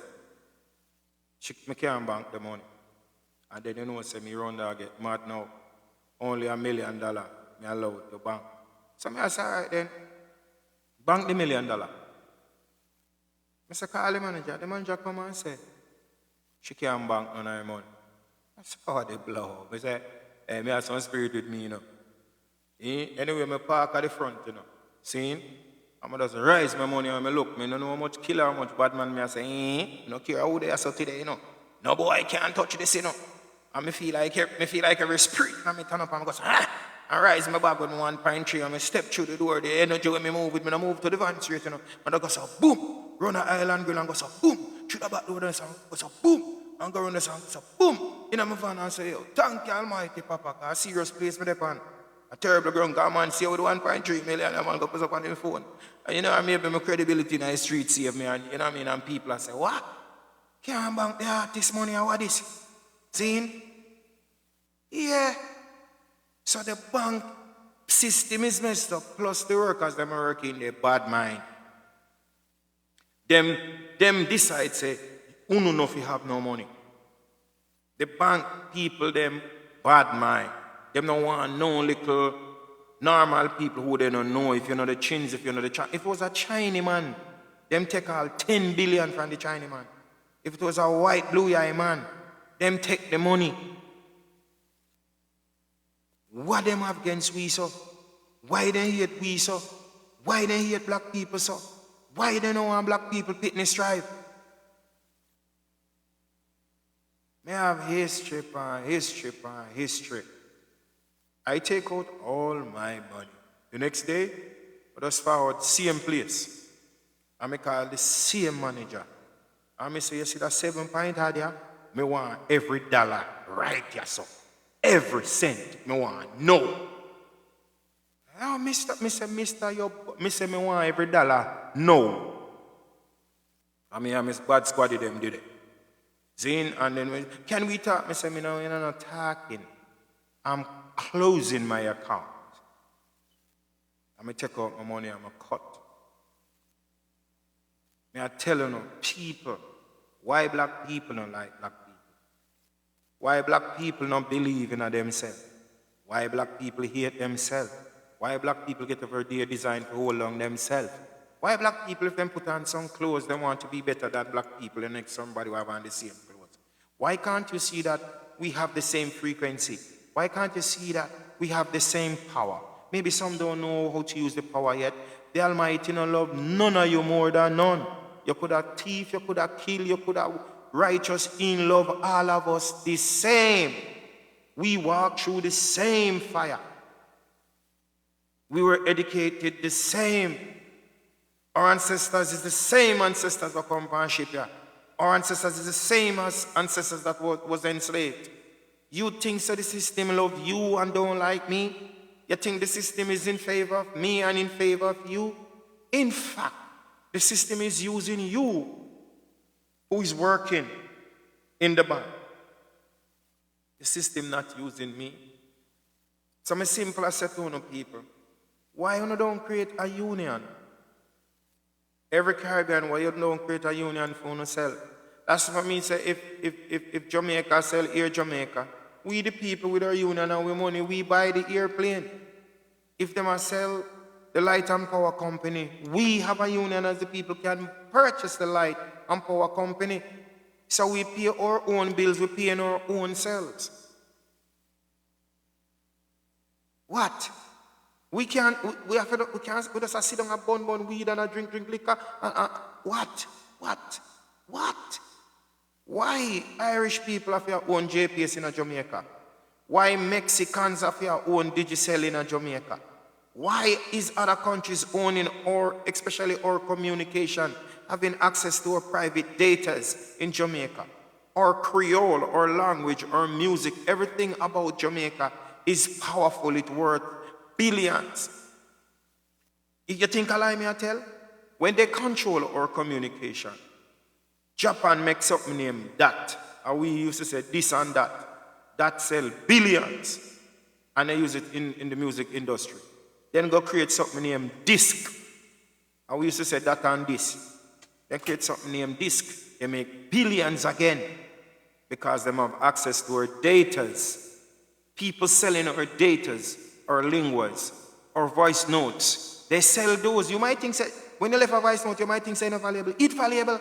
I can't bank the money. And then say me run there get mad now. Only $1 million me allowed to bank. So I say, all right then, bank the $1 million. I say, call the manager. The manager come and say, she can't bank on her money. I say, oh, they blow. I say, hey, me have some spirit with me, Anyway, I park at the front, See? I'm just raise my money and I look. I don't know how much killer, how much bad man I say, no care how they are so today, No boy can't touch this, And I feel like every spirit. And I turn up and I go, I rise my bag with 1.3 and I step through the door. The energy when I move with me, I move to the van straight, And I go so boom, run an island grill and go so boom, through the back door and go so boom, and go around the song, so boom, in my van and say, yo, thank you Almighty Papa, cause serious place me depend. A terrible ground, come man, see with 1.3 million, I'm going to put up on the phone. And you know, maybe my credibility in the street save me, and you know what I mean, and people say, what? Can't bank the artist money or what this? Seen? Yeah. So the bank system is messed up, plus the workers them are working their bad mind. Them decide say, who know if you have no money. The bank people them bad mind. Them don't want no little normal people who they don't know if you know the chins, if you know the If it was a Chinese man, them take all 10 billion from the Chinese man. If it was a white blue eye man, them take the money. What them have against we so? Why they hate we so? Why they hate black people so? Why they don't want black people pitney strive? May have history upon history upon history. I take out all my money. The next day, I just forward same place. I me call the same manager. I me say, you see that 7 point there? Me want every dollar right here, so. Every cent, me want. No. Oh, me say me want every dollar. No. I mean, I'm bad squad them did it. Zin, and then, can we talk? Me say, me no, you're not talking. I'm closing my account. I'm going to take out my money, I'm going to cut. I tell you, people, why black people don't like black people? Why black people don't believe in themselves? Why black people hate themselves? Why black people get over their design to hold on themselves? Why black people, if they put on some clothes, they want to be better than black people and next somebody who have on the same clothes? Why can't you see that we have the same frequency? Why can't you see that we have the same power? Maybe some don't know how to use the power yet. The Almighty don't love none of you more than none. You could have thief, you could have kill, you could have righteous in love, all of us the same. We walk through the same fire. We were educated the same. Our ancestors is the same ancestors that come from shipyard. Our ancestors is the same as ancestors that was enslaved. You think that the system love you and don't like me? You think the system is in favor of me and in favor of you? In fact, the system is using you who is working in the bank. The system not using me. So I'm simple as to people, why you don't create a union? Every Caribbean, why you don't create a union for yourself? That's what I mean, say if Jamaica sell Air Jamaica, we the people with our union and we money, we buy the airplane. If them sell the light and power company, we have a union as the people can purchase the light and power company. So we pay our own bills, we pay in our own selves. What? We can't just sit down and bun weed and drink liquor. What? Why Irish people have their own JPS in Jamaica? Why Mexicans have their own Digicel in Jamaica? Why is other countries owning or especially our communication, having access to our private datas in Jamaica? Our Creole, our language, our music, everything about Jamaica is powerful, it's worth billions. If you think I lie me I tell? When they control our communication, Japan makes up name that, and we used to say this and that sell billions, and they use it in the music industry. Then go create something named disc, and we used to say that and this. Then create something named disc, they make billions again, because they have access to our datas. People selling our datas, our linguas, our voice notes, they sell those. You might think, say, when you left a voice note, you might think it's not valuable. It's valuable.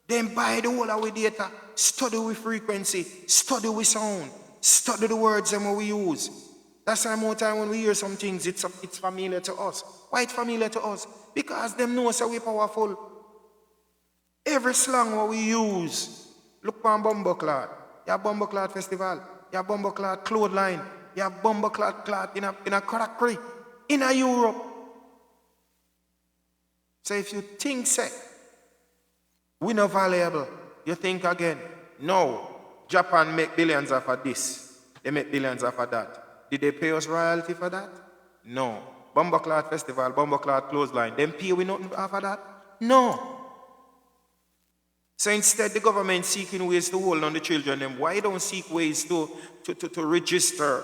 Then buy the whole of our data, study with frequency, study with sound, study the words and we use. That's why more time when we hear some things, it's familiar to us. Why it's familiar to us? Because them know so we're powerful. Every slang what we use, look on Bumbleclad. You have Bumbleclad Festival, you have Bumbleclad Clothesline, you have Bumbleclad in a Conakry, in a Europe. So if you think, say, we not valuable, you think again. No. Japan make billions off of this. They make billions off of that. Did they pay us royalty for that? No. Bumbleclad Festival, Bumbleclad Clothesline, them pay we nothing off of that? No. So instead, the government seeking ways to hold on the children, them, why don't seek ways to register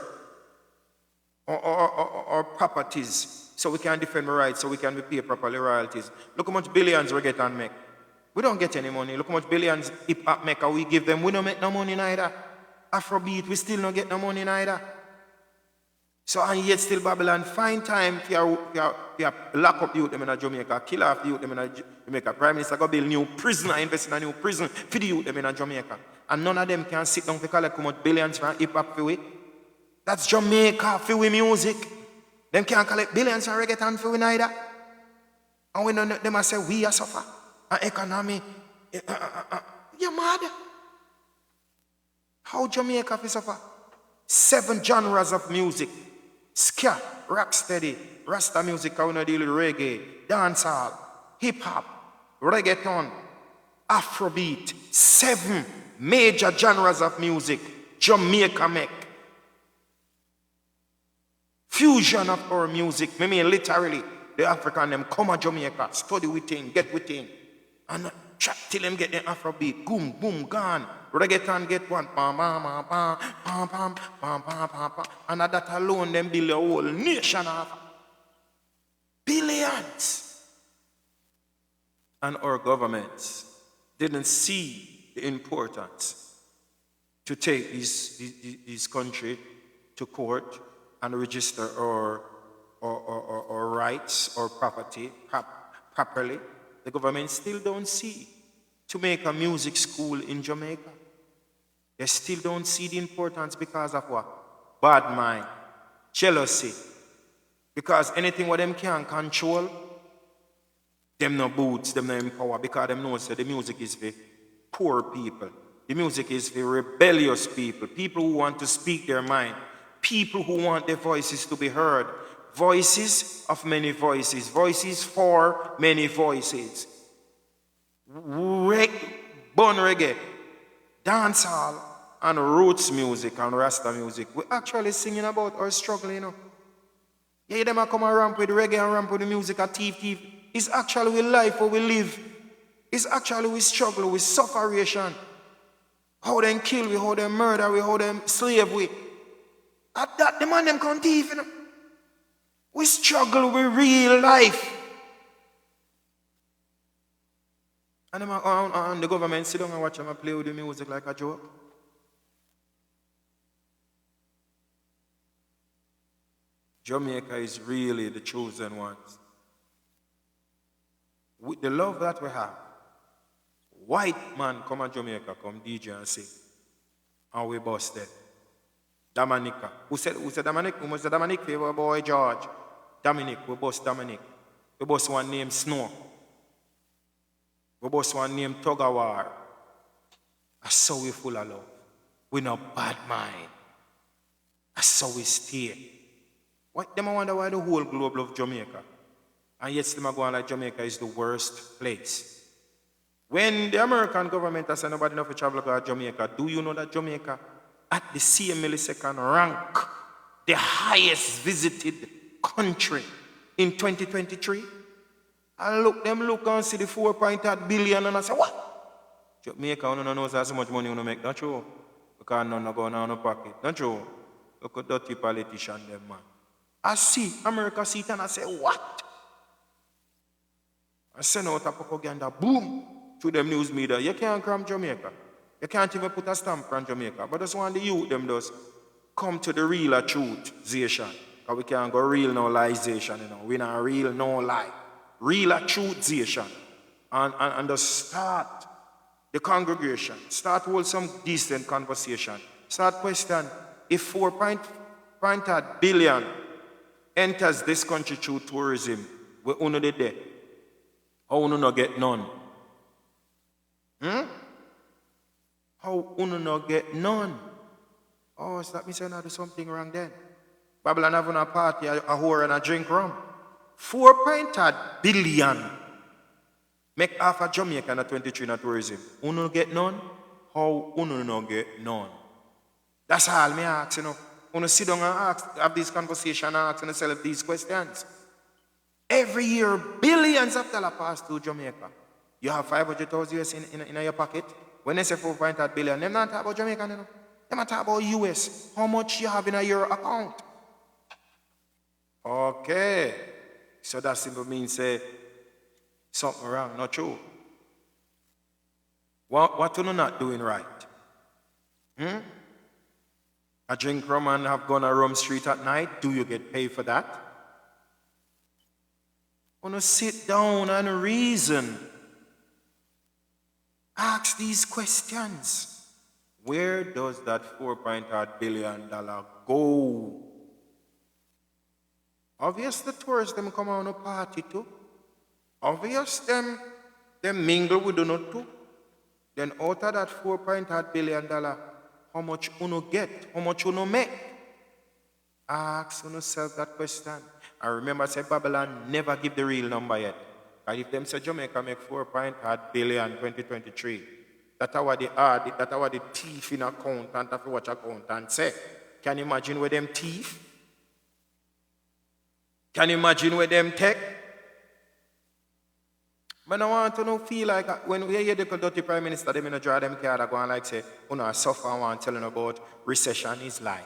our properties so we can defend our rights, so we can be paid properly royalties? Look how much billions we get and make. We don't get any money. Look how much billions hip hop make and we give them. We don't make no money neither. Afrobeat, we still don't get no money neither. So and yet still Babylon find time for lock up youth them in Jamaica, kill off youth them in Jamaica. Prime Minister go build new prison and invest in a new prison for the youth them in Jamaica. And none of them can sit down to collect how much billions from hip hop for we. That's Jamaica for we music. Them can't collect billions from reggaeton for we neither. And we know them a say we are suffer. And economy. You mad? How Jamaica fi suffer? 7 genres of music. Ska, rocksteady, Rasta music, I wanna deal with reggae, dancehall, hip-hop, reggaeton, Afrobeat. 7 major genres of music Jamaica make. Fusion of our music. I mean literally, the African them come to Jamaica, study within, get within. And chat till them get the Afrobeat. Boom, boom, gone. Reggaeton get one. Pam, pam, pam, pam, pam, pam, pam, pam, pam, pam. And that alone, them build a whole nation of billions. And our governments didn't see the importance to take this country to court and register our rights or property properly. The government still don't see to make a music school in Jamaica. They still don't see the importance because of what? Bad mind, jealousy. Because anything what them can control, them no boots, them no empower, because them know that the music is for poor people. The music is for rebellious people, people who want to speak their mind, people who want their voices to be heard. Voices of many voices. Voices for many voices. Born reggae, dancehall, and roots music and Rasta music. We're actually singing about our struggle, you know. Yeah, them a come and ramp with reggae and ramp with the music and thief. It's actually with life where we live. It's actually we struggle, with sufferation. How them kill we, how them murder we, how them slave we. At that, the man them can't thief, you know. We struggle with real life. And the government sit down and watch them play with the music like a joke. Jamaica is really the chosen ones. With the love that we have, white man come to Jamaica, come DJ and sing. And we busted. Dominica. Who said Dominic? Who was the Dominic favor boy George? Dominic, we bust Dominic. We bust one named Snow. We bust one named Tugawar. That's how we full of love. We no bad mind. That's how we stay. What them wonder why the whole globe love Jamaica. And yet them go on like Jamaica is the worst place. When the American government has said nobody enough to travel to Jamaica, do you know that Jamaica at the same millisecond rank the highest visited country in 2023? I look and see the 4.8 billion and I say, what? Jamaica, you don't know how much money you make, don't you? Because none are going on your pocket, don't you? Look at dirty politician them, man. I see America see it and I say, what? I send out a propaganda, boom, to them news media. You can't cram Jamaica. You can't even put a stamp on Jamaica. But that's one the youth them does come to the real truthization. Because we can't go real no liezation, you know. We not real no lie. Real truthization. And just start the congregation. Start hold some decent conversation. Start question if 4.8 billion enters this country through tourism, we only did there. How we not get none? How we not get none? Oh, so that means I do something wrong then. Babylon having a party, a whore and a drink rum. 4.8 billion make half of Jamaica in 23 in tourism. We not get none? how uno no get none? That's all me ask, you know. Uno sit down and ask, have this conversation and ask yourself these questions. Every year, billions of dollars pass through Jamaica. You have 500,000 US in your pocket. When they say 4.8 billion, they're not talking about Jamaica, you know. They're not talking about US. How much you have in your account? Okay. So that simply means something wrong, not true. What you not doing right? I drink rum and have gone on Rum Street at night. Do you get paid for that? Want to sit down and reason. Ask these questions. Where does that $4.8 billion go? Obvious the tourists them come on a party too. Obvious them mingle with do not too. Then out of that $4.8 billion, how much uno get? How much uno make? Ask yourself that question. I remember say Babylon never give the real number yet. And if them say Jamaica make 4.8 billion 2023, that's what they are, that's what the thief in accountant have to watch accountant say. Can you imagine where them thief? Can you imagine where them take? But I want to know, feel like when we hear the dirty Prime Minister, they may not draw them card, go and like say, I suffer and want telling about recession is lie.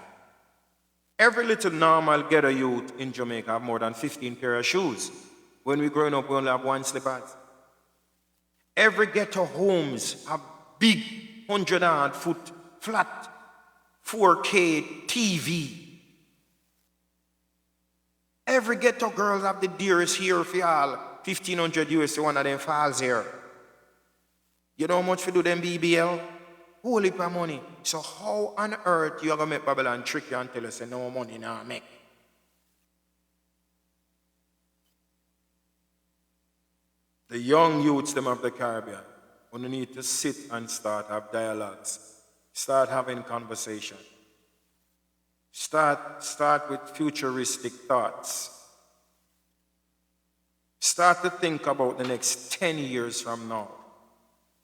Every little normal ghetto youth in Jamaica have more than 15 pair of shoes. When we growing up, we only have one slippers. Every ghetto homes have big 100-foot flat 4K TV. Every ghetto girl have the dearest hair for y'all. 1,500 US, one of them falls here. You know how much for do them BBL? Holy pa money. So how on earth you are going to make Babylon trick you and tell us no money now make? The young youths them of the Caribbean, we need to sit and start have dialogues. Start having conversation. Start with futuristic thoughts. Start to think about the next 10 years from now,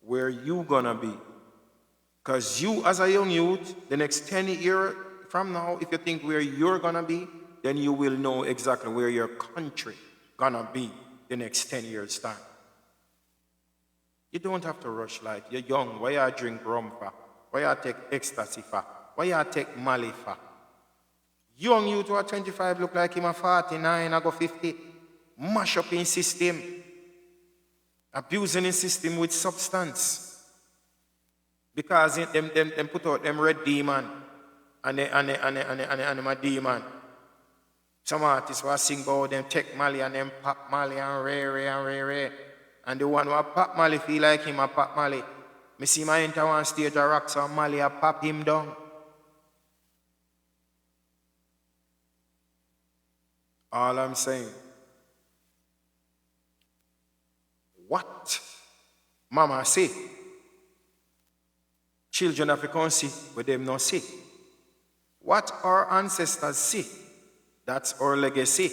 where you gonna be. Because you, as a young youth, the next 10 years from now, if you think where you're gonna be, then you will know exactly where your country gonna be the next 10 years' time. You don't have to rush life. You're young. Why you drink rum for? Why you take ecstasy for? Why you take Mali for? Young youth who are 25 look like him at 49, I go 50. Mash up in system. Abusing in system with substance. Because them put out them red demon and them a demon. Some artists will sing about them take Mali and them pop Mali and Ray. And the one who a pop Mali feel like him a pop Mali. Me see my enter one stage a rock so Mali a pop him down. All I'm saying, what mama say, children have to come see, but them not see. What our ancestors see, that's our legacy.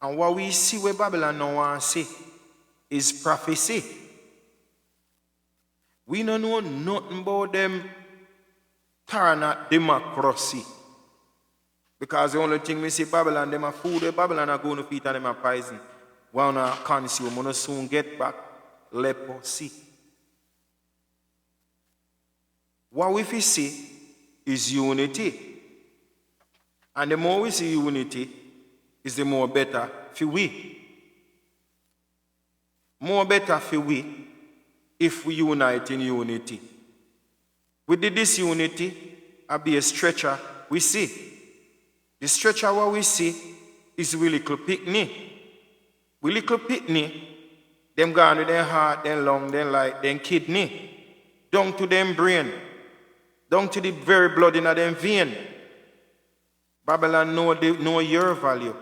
And what we see where Babylon now want to see is prophecy. We don't know nothing about them Taranat democracy. Because the only thing we see Babylon, them are food, Babylon are going to feed and them are poison. We want to consume, we want to soon get back leprosy. What we see is unity. And the more we see unity, is the more better for we. More better for we if we unite in unity. With the disunity, I'll be a stretcher we see. The stretcher what we see is we little picnic. We little picnic, them gone with their heart, their lung, their light, their kidney, down to them brain, down to the very blood in them vein. Babylon know your value.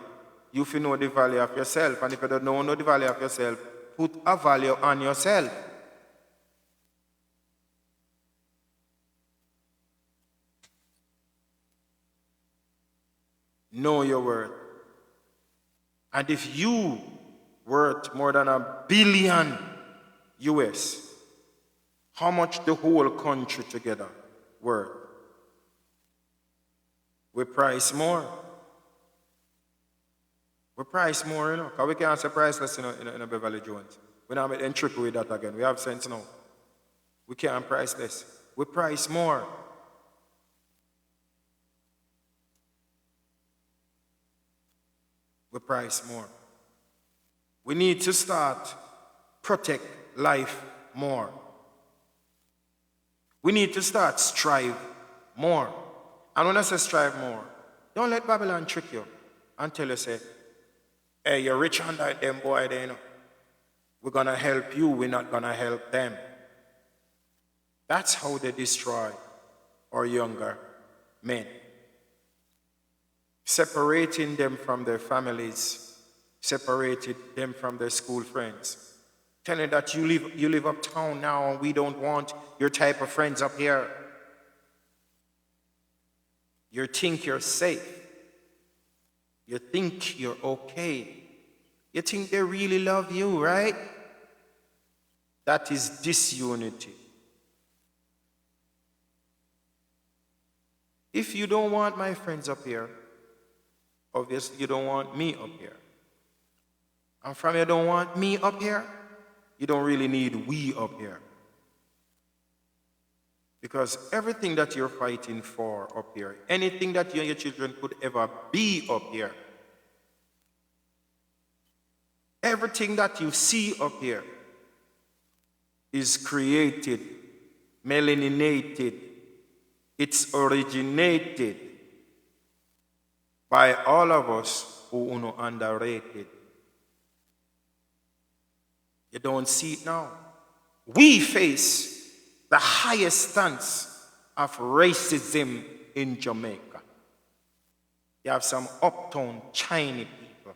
You feel know the value of yourself. And if you don't know the value of yourself, put a value on yourself. Know your worth. And if you worth more than $1 billion US, How much the whole country together worth? We price more. We price more, you know, because we can't say priceless in a Beverly Jones. We're not making trick with that again. We have sense now. We can't price less. We price more. We price more. We need to start protect life more. We need to start strive more. And when I say strive more, don't let Babylon trick you and tell you, say, hey, you're rich under them boy, they, you know. We're going to help you, we're not going to help them. That's how they destroy our younger men. Separating them from their families, separating them from their school friends. Telling that you live uptown now and we don't want your type of friends up here. You think you're safe. You think you're okay. You think they really love you, right? That is disunity. If you don't want my friends up here, obviously you don't want me up here. And from you don't want me up here, you don't really need we up here. Because everything that you're fighting for up here, anything that you and your children could ever be up here, everything that you see up here is created, melaninated, it's originated by all of us who are underrated. You don't see it now. We face the highest stance of racism in Jamaica. You have some uptown Chinese people,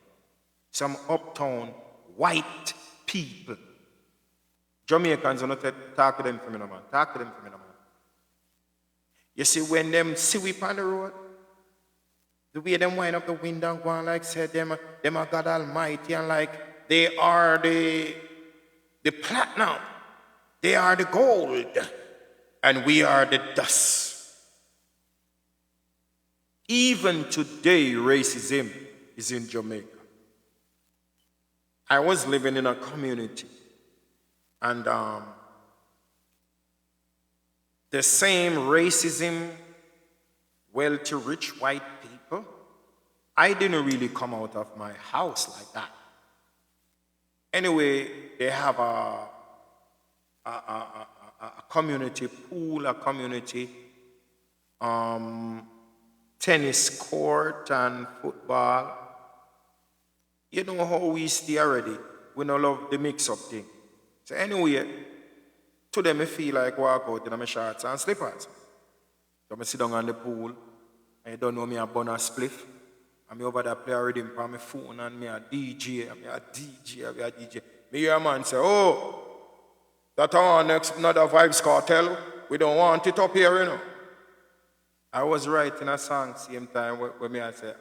some uptown white people. Jamaicans are not talk to them for me, no man. Talk to them for me, no man. You see, when them see we on the road, the way them wind up the window and go on like said them are God Almighty and like they are the platinum, they are the gold, and we are the dust. Even today, racism is in Jamaica. I was living in a community, and the same racism, wealthy-rich white people, I didn't really come out of my house like that. Anyway, they have a community pool, a community tennis court and football. You know how we stay already. We don't love the mix-up thing. So anyway, to them I feel like walk out in my shorts and slippers. So I sit down on the pool, and you don't know me a bun a spliff. I'm over there play already on my phone and me a DJ, I'm a DJ. Me hear a man say, oh, that our next another Vybz Kartel, we don't want it up here, you know. I was writing a song same time where me I say,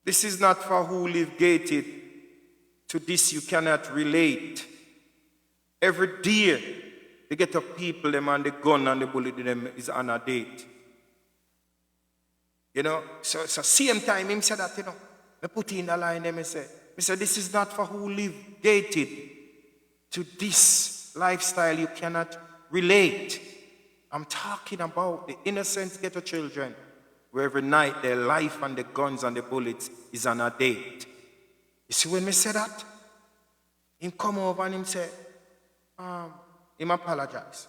this is not for who live gated. To this you cannot relate. Every day, they get up people, them and the gun and the bullet them is on a date. You know, so same time him said that, you know, I put in the line them and say, this is not for who live gated. To this lifestyle you cannot relate. I'm talking about the innocent ghetto children where every night their life and the guns and the bullets is on a date. You see when me say that? Him come over and him say, him apologize.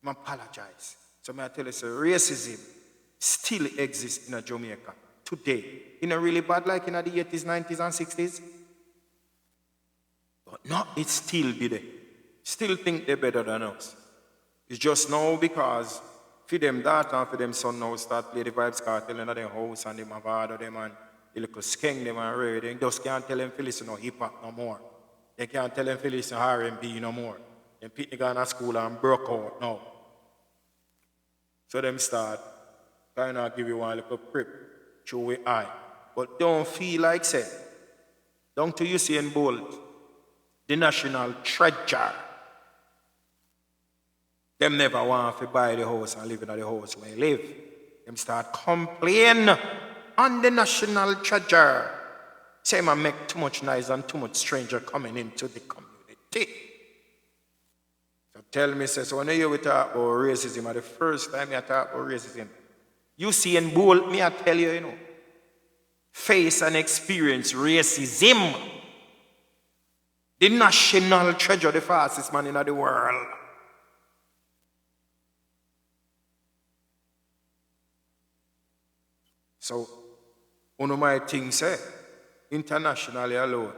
Him apologize. So may I tell you, so racism still exists in Jamaica today. You know, really bad like in the 80s, 90s, and 60s. But no, it still be there. Still think they're better than us. It's just now because for them daughter and for them son now start play the Vybz Kartel in their house and them have order them and the little skeng them and read. They just can't tell them to listen to hip-hop no more. They can't tell them to listen to R&B no more. Them people gone to school and broke out now. So them start kind of give you one little prep through your eye. But don't feel like say, down to Usain Bolt, the national treasure. Them never want to buy the house and live in the house where they live. Them start complain on the national treasure. Say, man, make too much noise and too much stranger coming into the community. So tell me, so when you talk about racism, the first time I talk about racism, Usain Bolt, me I tell you, face and experience racism. The national treasure, the fastest man in the world. So, one of my things say, internationally alone,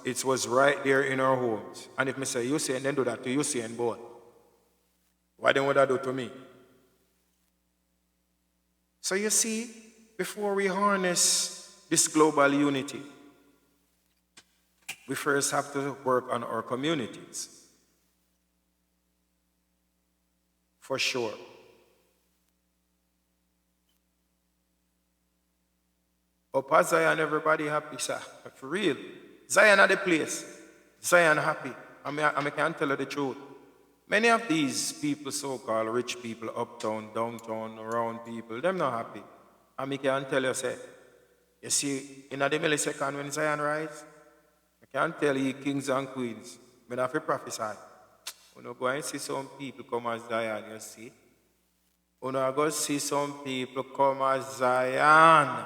it was right there in our homes. And if me say Usain, then do that to Usain Bolt. Why then would that do to me? So you see, before we harness this global unity, we first have to work on our communities. For sure. Up at Zion, everybody happy, sir. For real. Zion at the place. Zion happy. I can tell you the truth. Many of these people, so-called rich people, uptown, downtown, around people, them not happy. And I can tell you, say, you see, in the millisecond when Zion rise, I can tell you, kings and queens, I have to prophesy. When you go and see some people come as Zion, you see. When you go see some people come as Zion,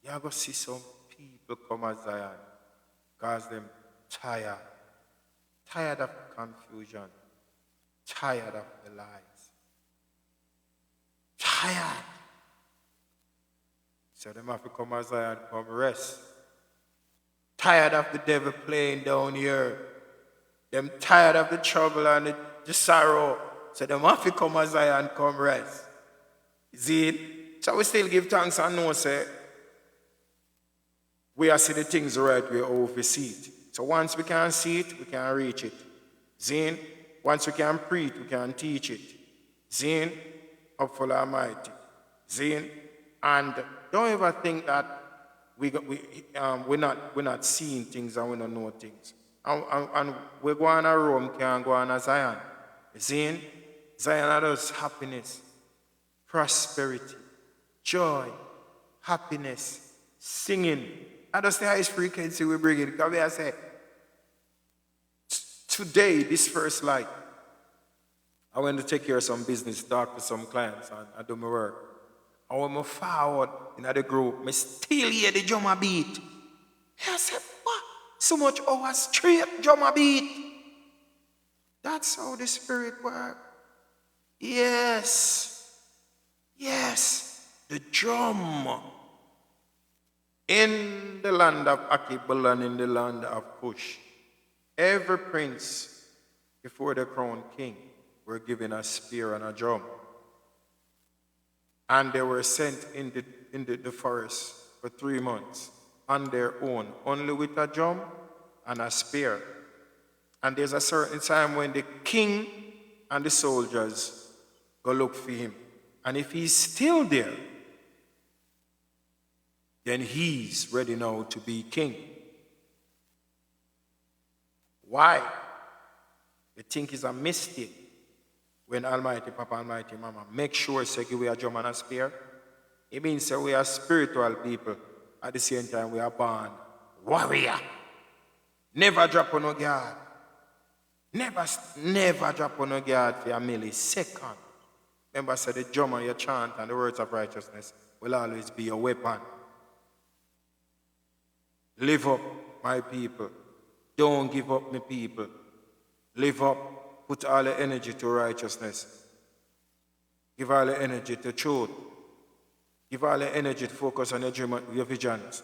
you go see some people come as Zion, because them tired. Tired of confusion. Tired of the lies. Tired. So them have to come as Zion, come rest. Tired of the devil playing down here. Them tired of the trouble and the sorrow. So them have to come as Zion, come rest. See it? So we still give thanks and know, say, we are see the things the right way, how we see it. So once we can see it, we can reach it. Zine, once we can preach, we can teach it. Zine, up for the Almighty. Zine, and don't ever think that we're not seeing things and we don't know things. And we're going to Rome, can't go on to Zion. Zine, Zion has happiness, prosperity, joy, happiness, singing. And that's the highest frequency we bring it. Because I say, today, this first light, I went to take care of some business, talk to some clients, and I do my work. And when I forward in the group, I still hear the drummer beat. I said, what? So much hours straight drummer beat. That's how the Spirit works. Yes. Yes. The drum. In the land of Akibul and in the land of Cush, every prince before the crowned king were given a spear and a drum. And they were sent in the forest for 3 months on their own, only with a drum and a spear. And there's a certain time when the king and the soldiers go look for him. And if he's still there, then he's ready now to be king. Why? You think it's a mistake when Almighty Papa, Almighty Mama make sure say give we a drum and a spear? It means that we are spiritual people. At the same time, we are born warrior. Never drop on no guard. Never drop on no guard for a millisecond. Remember, say the drum and your chant and the words of righteousness will always be your weapon. Live up, my people. Don't give up, my people. Live up. Put all the energy to righteousness. Give all the energy to truth. Give all the energy to focus on your dream, your visions.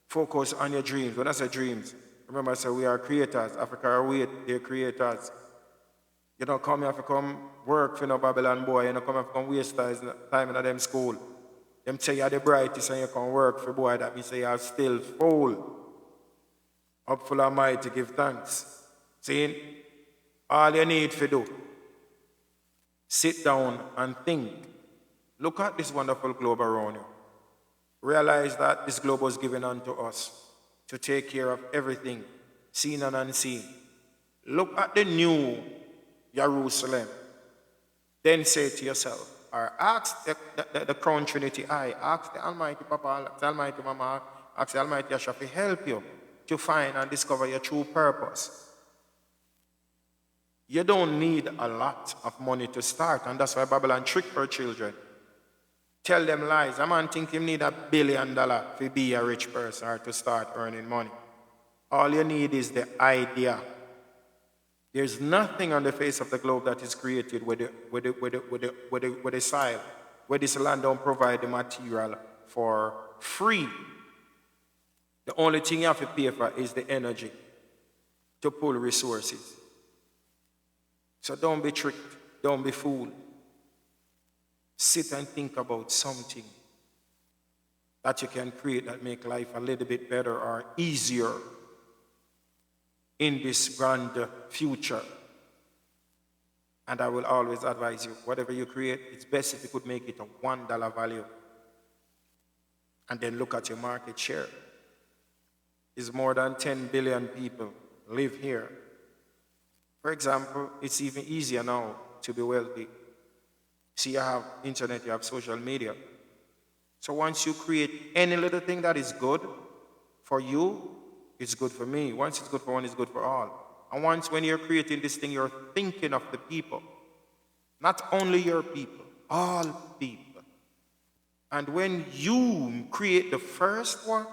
Focus on your dreams. When I say dreams, remember I say we are creators. Africa are we, they're creators. You don't come here to come work for no Babylon boy. You don't come here to come waste time in them school. Them say you're the brightest and you can work for boy. That means say you're still full. Up full of might to give thanks. See? All you need to do, sit down and think. Look at this wonderful globe around you. Realize that this globe was given unto us to take care of everything, seen and unseen. Look at the new Jerusalem. Then say to yourself, or ask the Crown Trinity I, ask the Almighty Papa, ask the Almighty Mama, ask the Almighty Yahshua to help you to find and discover your true purpose. You don't need a lot of money to start, and that's why Babylon tricked her children. Tell them lies. A man think him need $1 billion to be a rich person or to start earning money. All you need is the idea. There's nothing on the face of the globe that is created with the soil, where this land don't provide the material for free. The only thing you have to pay for is the energy to pull resources. So don't be tricked, don't be fooled. Sit and think about something that you can create that make life a little bit better or easier in this grand future. And I will always advise you, whatever you create, it's best if you could make it a $1 value. And then look at your market share. It's more than 10 billion people live here. For example, it's even easier now to be wealthy. See, you have internet, you have social media. So once you create any little thing that is good for you, it's good for me. Once it's good for one, it's good for all. And once when you're creating this thing, you're thinking of the people. Not only your people, all people. And when you create the first one,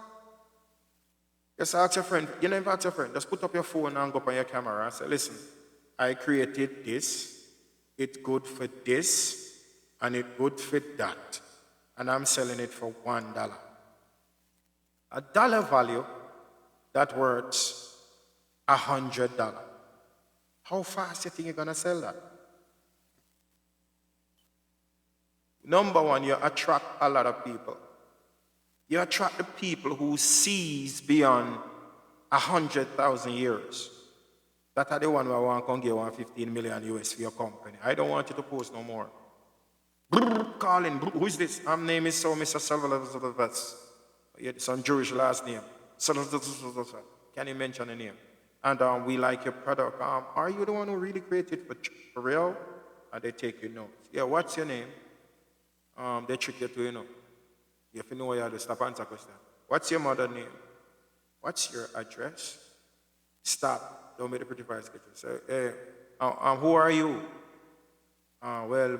just ask your friend, you never ask your friend, just put up your phone and go up on your camera and say, listen, I created this, it's good for this, and it's good for that. And I'm selling it for $1. A dollar value, that worth $100. How fast do you think you're gonna sell that? Number one, you attract a lot of people. You attract the people who sees beyond 100,000 years. That are the one who I want to give $15 million US for your company. I don't want you to post no more. Calling, who is this? My name is so Mr. Salvador. Some Jewish last name. Can you mention a name? And we like your product. Are you the one who really created for real? And they take your notes. Yeah, what's your name? They trick you to, you know. You have to know where you have to stop and answer question. What's your mother's name? What's your address? Stop. Don't make the pretty face get you. So, hey, who are you? Well,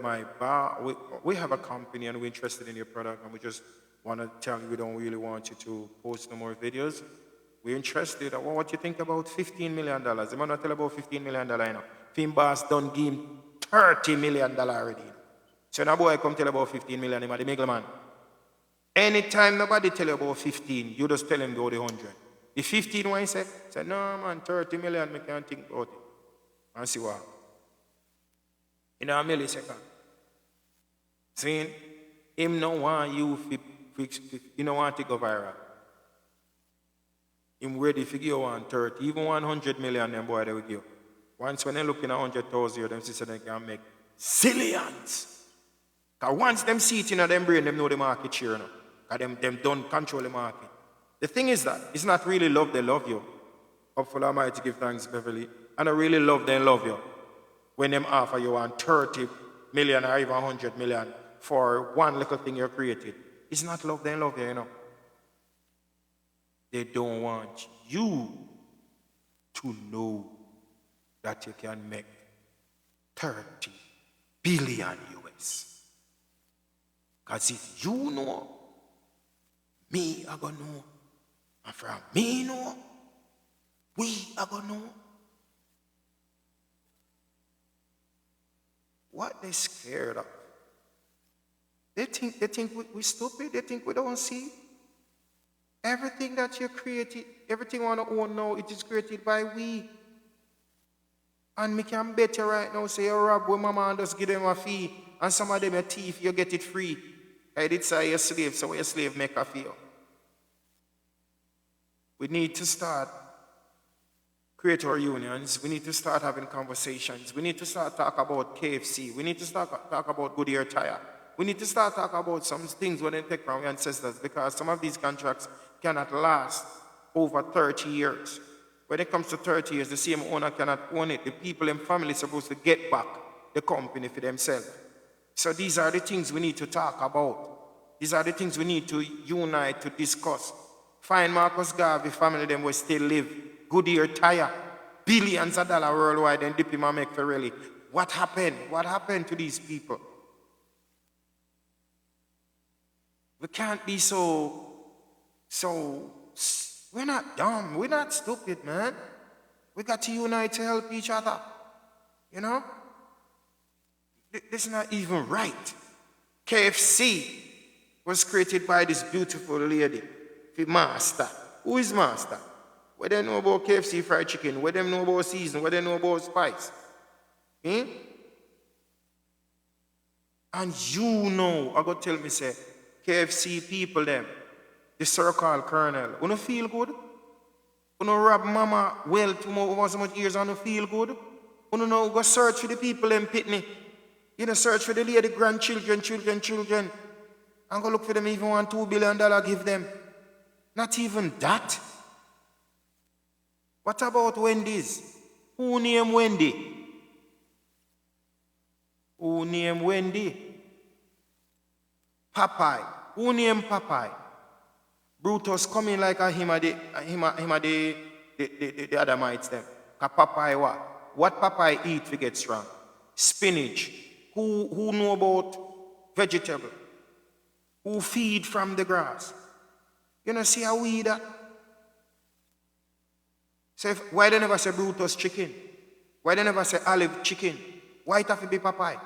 we have a company and we're interested in your product and we just want to tell you we don't really want you to post no more videos. We're interested. Well, what you think about $15 million? The man not tell about $15 million, you know. Film boss done give him $30 million already. So now boy come tell about 15 million, him a the middle man. Anytime nobody tell you about 15, you just tell him go the 100. The 15 one he say no man, 30 million, I can't think about it. And see what? In a millisecond. See, him no want you you don't want to go viral. Him ready to give you 130, even 100 million, them boy they will give. Once when they looking at 100,000, them see they can make zillions. Because once them see it in them brain, them know the market share now. Because them don't control the market. The thing is that it's not really love, they love you. Hopefully I might give thanks, Beverly. And I really love them love you. When them offer you 30 million or even 100 million for one little thing you created. It's not love, they love you, you know. They don't want you to know that you can make 30 billion US. Because if you know, me I gonna know. And from me know, we are gonna know. What they scared of? They think we stupid, they think we don't see. Everything that you created, everything you want to own now, it is created by we. And me can bet you right now, say you rob with mama and just give them a fee. And some of them a thief, you get it free. I did say you're a slave, so your slave make a feel. We need to start create our unions. We need to start having conversations. We need to start talk about KFC. We need to start talk about Goodyear Tire. We need to start talking about some things when they take from our ancestors, because some of these contracts cannot last over 30 years. When it comes to 30 years, the same owner cannot own it. The people and family are supposed to get back the company for themselves. So these are the things we need to talk about. These are the things we need to unite, to discuss. Find Marcus Garvey family, them will still live. Goodyear Tire, billions of dollars worldwide, and dip him and make Ferrelli. What happened? What happened to these people? We can't be we're not dumb. We're not stupid, man. We got to unite to help each other. You know? This is not even right. KFC was created by this beautiful lady, the master. Who is master? What they know about KFC fried chicken? What they know about season? What they know about spice? And you know, I go tell me, say, KFC people them, the circle colonel, you don't feel good? You don't rob mama well over so much years and you feel good? You don't know, go search for the people them pitney. You know, search for the lady grandchildren, children. And go look for them even $1-2 billion give them. Not even that. What about Wendy's? Who named Wendy? Who named Wendy? Popeye. Who named Popeye? Brutus coming like a him of the Adamites them. Cause Popeye what? What Popeye eat to get strong? Spinach. Who know about vegetable? Who feed from the grass? You know, see how we eat that? So why they never say Brutus chicken? Why they never say olive chicken? Why it have to be Popeye?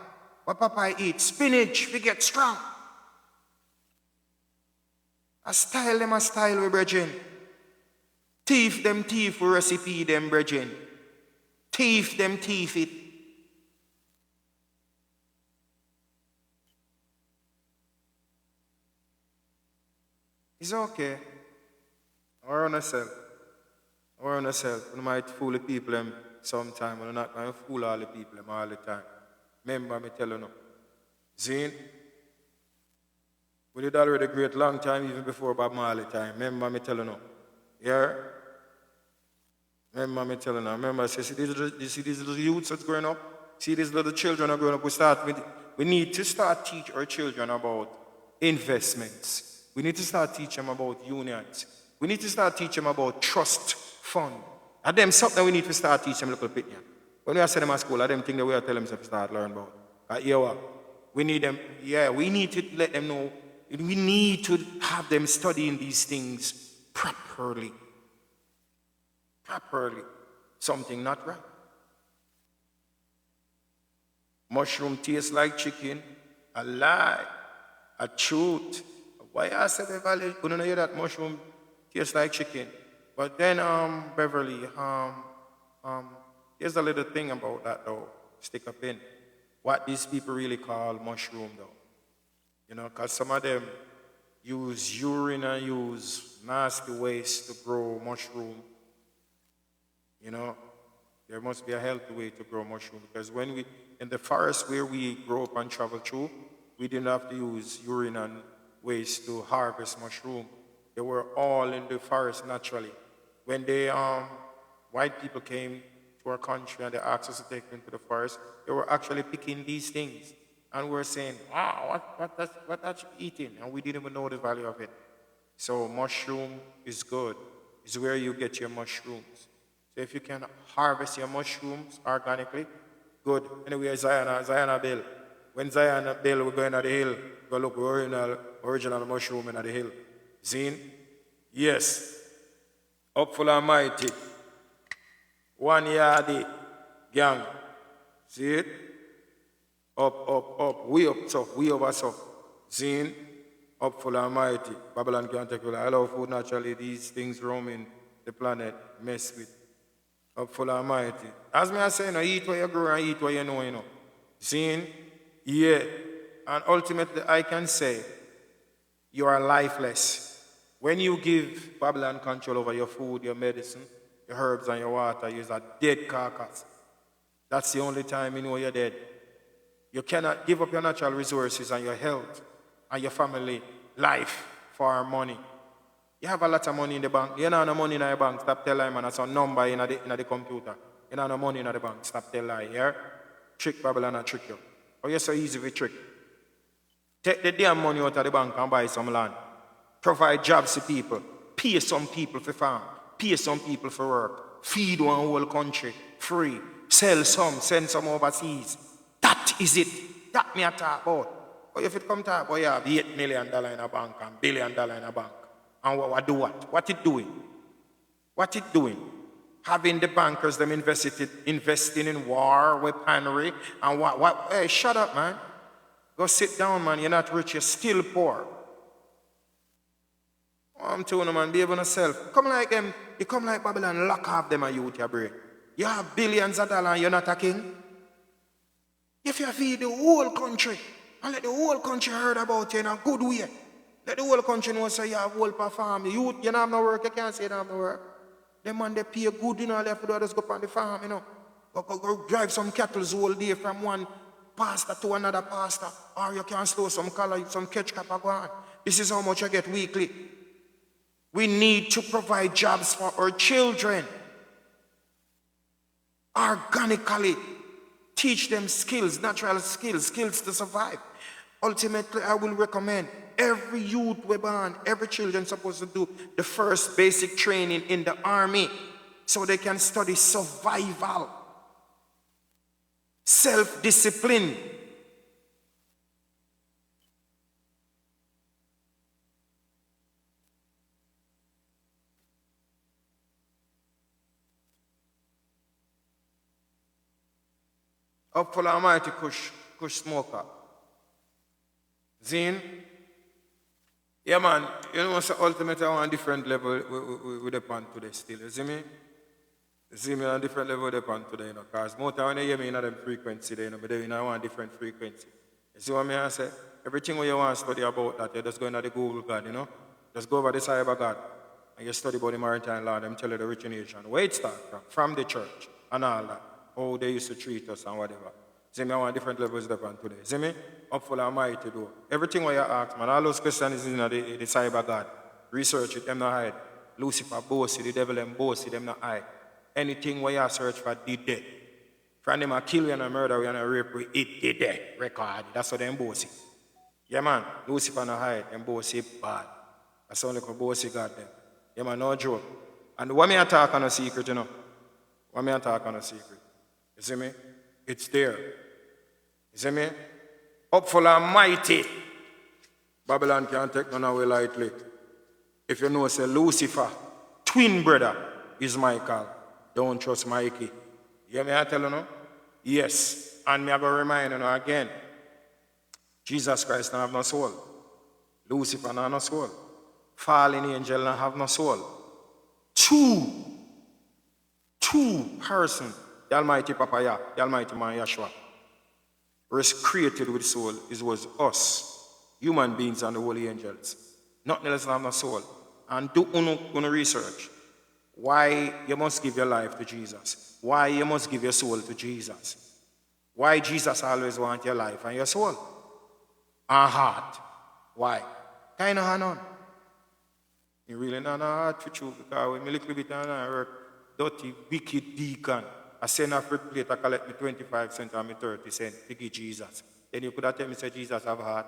What Popeye eat? Spinach, we get strong. A style we brethren. Thief them thief we recipe them brethren. Thief them thief it. It's okay. Or on ourselves. We might fool the people them sometime. We're not going to fool all the people them all the time. Remember me tell you no. Zine, we did already great long time even before Bob Marley time. Remember me tell you no. Yeah? Remember me tell you no. Remember, see these little youths that's growing up? See these little children are growing up? We need to start teach our children about investments. We need to start teaching them about unions. We need to start teaching them about trust fund. And them something we need to start teaching them a little bit. Yeah. When we are sending them to school, I them things that we are telling them to start learn about. We need them, we need to let them know. We need to have them studying these things properly. Something not right. Mushroom tastes like chicken. A lie. A truth. Why I said Beverly, you don't hear that mushroom tastes like chicken. But then, Beverly, there's a little thing about that though. Stick up in. What these people really call mushroom though. You know, because some of them use urine and use nasty waste to grow mushroom. You know, there must be a healthy way to grow mushroom, because when we, in the forest where we grow up and travel through, we didn't have to use urine and waste to harvest mushroom. They were all in the forest naturally. When the white people came to our country and they asked us to take them to the forest, they were actually picking these things. And we're saying, wow, what that's eating? And we didn't even know the value of it. So mushroom is good. It's where you get your mushrooms. So if you can harvest your mushrooms organically, good. Anyway, Zion Bill. When Zion Bill we're going to the hill, go look original mushroom in the hill. Zine? Yes. Up full and mighty. 1 yardie. Gang. See it? Up. Way up, so. Way over, so. Zine? Up full and mighty. Babylon can't take it. I love food naturally. These things roaming the planet, mess with. Up full and mighty. As me I say, no, eat what you grow and eat what you know, you know. Zine? Yeah. And ultimately, I can say, you are lifeless. When you give Babylon control over your food, your medicine, your herbs, and your water, you're a dead carcass. That's the only time you know you're dead. You cannot give up your natural resources and your health and your family life for money. You have a lot of money in the bank. You don't have no money in your bank. Stop telling man. That's a number in the computer. You don't have no money in the bank. Stop telling yeah? Trick Babylon and trick you. Oh, you're so easy to trick. Take the damn money out of the bank and buy some land. Provide jobs to people. Pay some people for farm. Pay some people for work. Feed one whole country free. Sell some. Send some overseas. That is it. That me I talk about. But if it come talk about you have $8 million in a bank and $1 billion in a bank. And what do what? What it doing? What it doing? Having the bankers them investing in war, weaponry, and what? Hey, shut up, man. Go sit down, man. You're not rich, you're still poor. I'm telling you, man, behave on yourself. Come like them, you come like Babylon, lock off them and you with your brain. You have billions of dollars and you're not a king. If you feed the whole country and let the whole country heard about you in a good way, let the whole country know say you have whole farm. You don't have no work, you can't say you don't have no work. Them man they pay good, you know, all they have to do is go on the farm, you know. Go drive some cattle all day from one pastor to another pastor. Or you can slow some color, some catch cap go on. This is how much you get weekly. We need to provide jobs for our children. Organically. Teach them skills, natural skills, skills to survive. Ultimately, I will recommend every youth we born, every children supposed to do the first basic training in the army so they can study survival, self-discipline. Up for the almighty Kush smoker. Zine? Yeah, man, you know, so ultimately on a different level with the pan today still. You see me? You see me on a different level with the pan today, you know, because more time when you hear me in a frequency, you know, but then I want a different frequency. You see what I say? Everything what you want to study about that, you just go into the Google God, you know? Just go over the cyber God, and you study about the maritime law, them tell you the origination, where it starts from the church, and all that. How they used to treat us and whatever. See me, I want different levels on today. See me? Up for the almighty do. Everything what you ask, man, all those questions is in the cyber God. Research it, them not hide. Lucifer, bossy, the devil and bossy, them not hide. Anything what you search for, did dead. From them a kill you and a murder you and a rape you, it did dead. Record. That's what them bossy. Yeah, man, Lucifer not hide, them bossy bad. That's only like a bossy God them. Yeah, man, no joke. And what me I talk on a secret, you know? What me I talk on a secret? You see me? It's there. You see me? Up for the almighty. Babylon can't take none away lightly. If you know, say Lucifer, twin brother, is Michael. Don't trust Mikey. You hear me I tell you no? Yes. And me I go remind you again. Jesus Christ don't have no soul. Lucifer don't have no soul. Fallen angel don't have no soul. Two persons. The Almighty Papa Yah, the Almighty Man Yahshua, was created with soul. It was us, human beings and the holy angels. Nothing else have no soul. And do uno research. Why you must give your life to Jesus. Why you must give your soul to Jesus. Why Jesus always wants your life and your soul. And heart. Why? Kind of hand on. You really not heart for you because when me little bit on work, dirty, wicked deacon. I send a fruit plate, I collect me 25 cents and me 30 cents to give Jesus. Then you could have tell me, say, Jesus have a heart.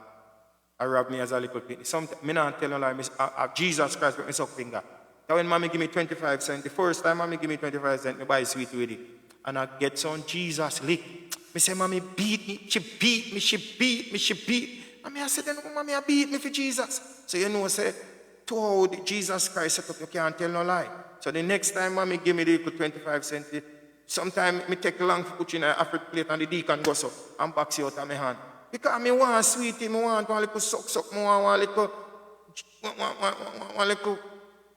I rob me as a little bit. Sometimes, me not tell you like, Jesus Christ with me suck finger. So when mommy give me 25 cents, the first time mommy give me 25 cents, me buy sweet with it. And I get some Jesus lick. Me say, mommy beat me, she beat me. And I said, then mommy beat me for Jesus. So you know, say, to how Jesus Christ set up, you can't tell no lie. So the next time mommy give me the 25 cents, sometimes me take long to put in a fruit plate and the deacon goes up and box you out of my hand. Because I want sweetie, I want one little suck, I want one little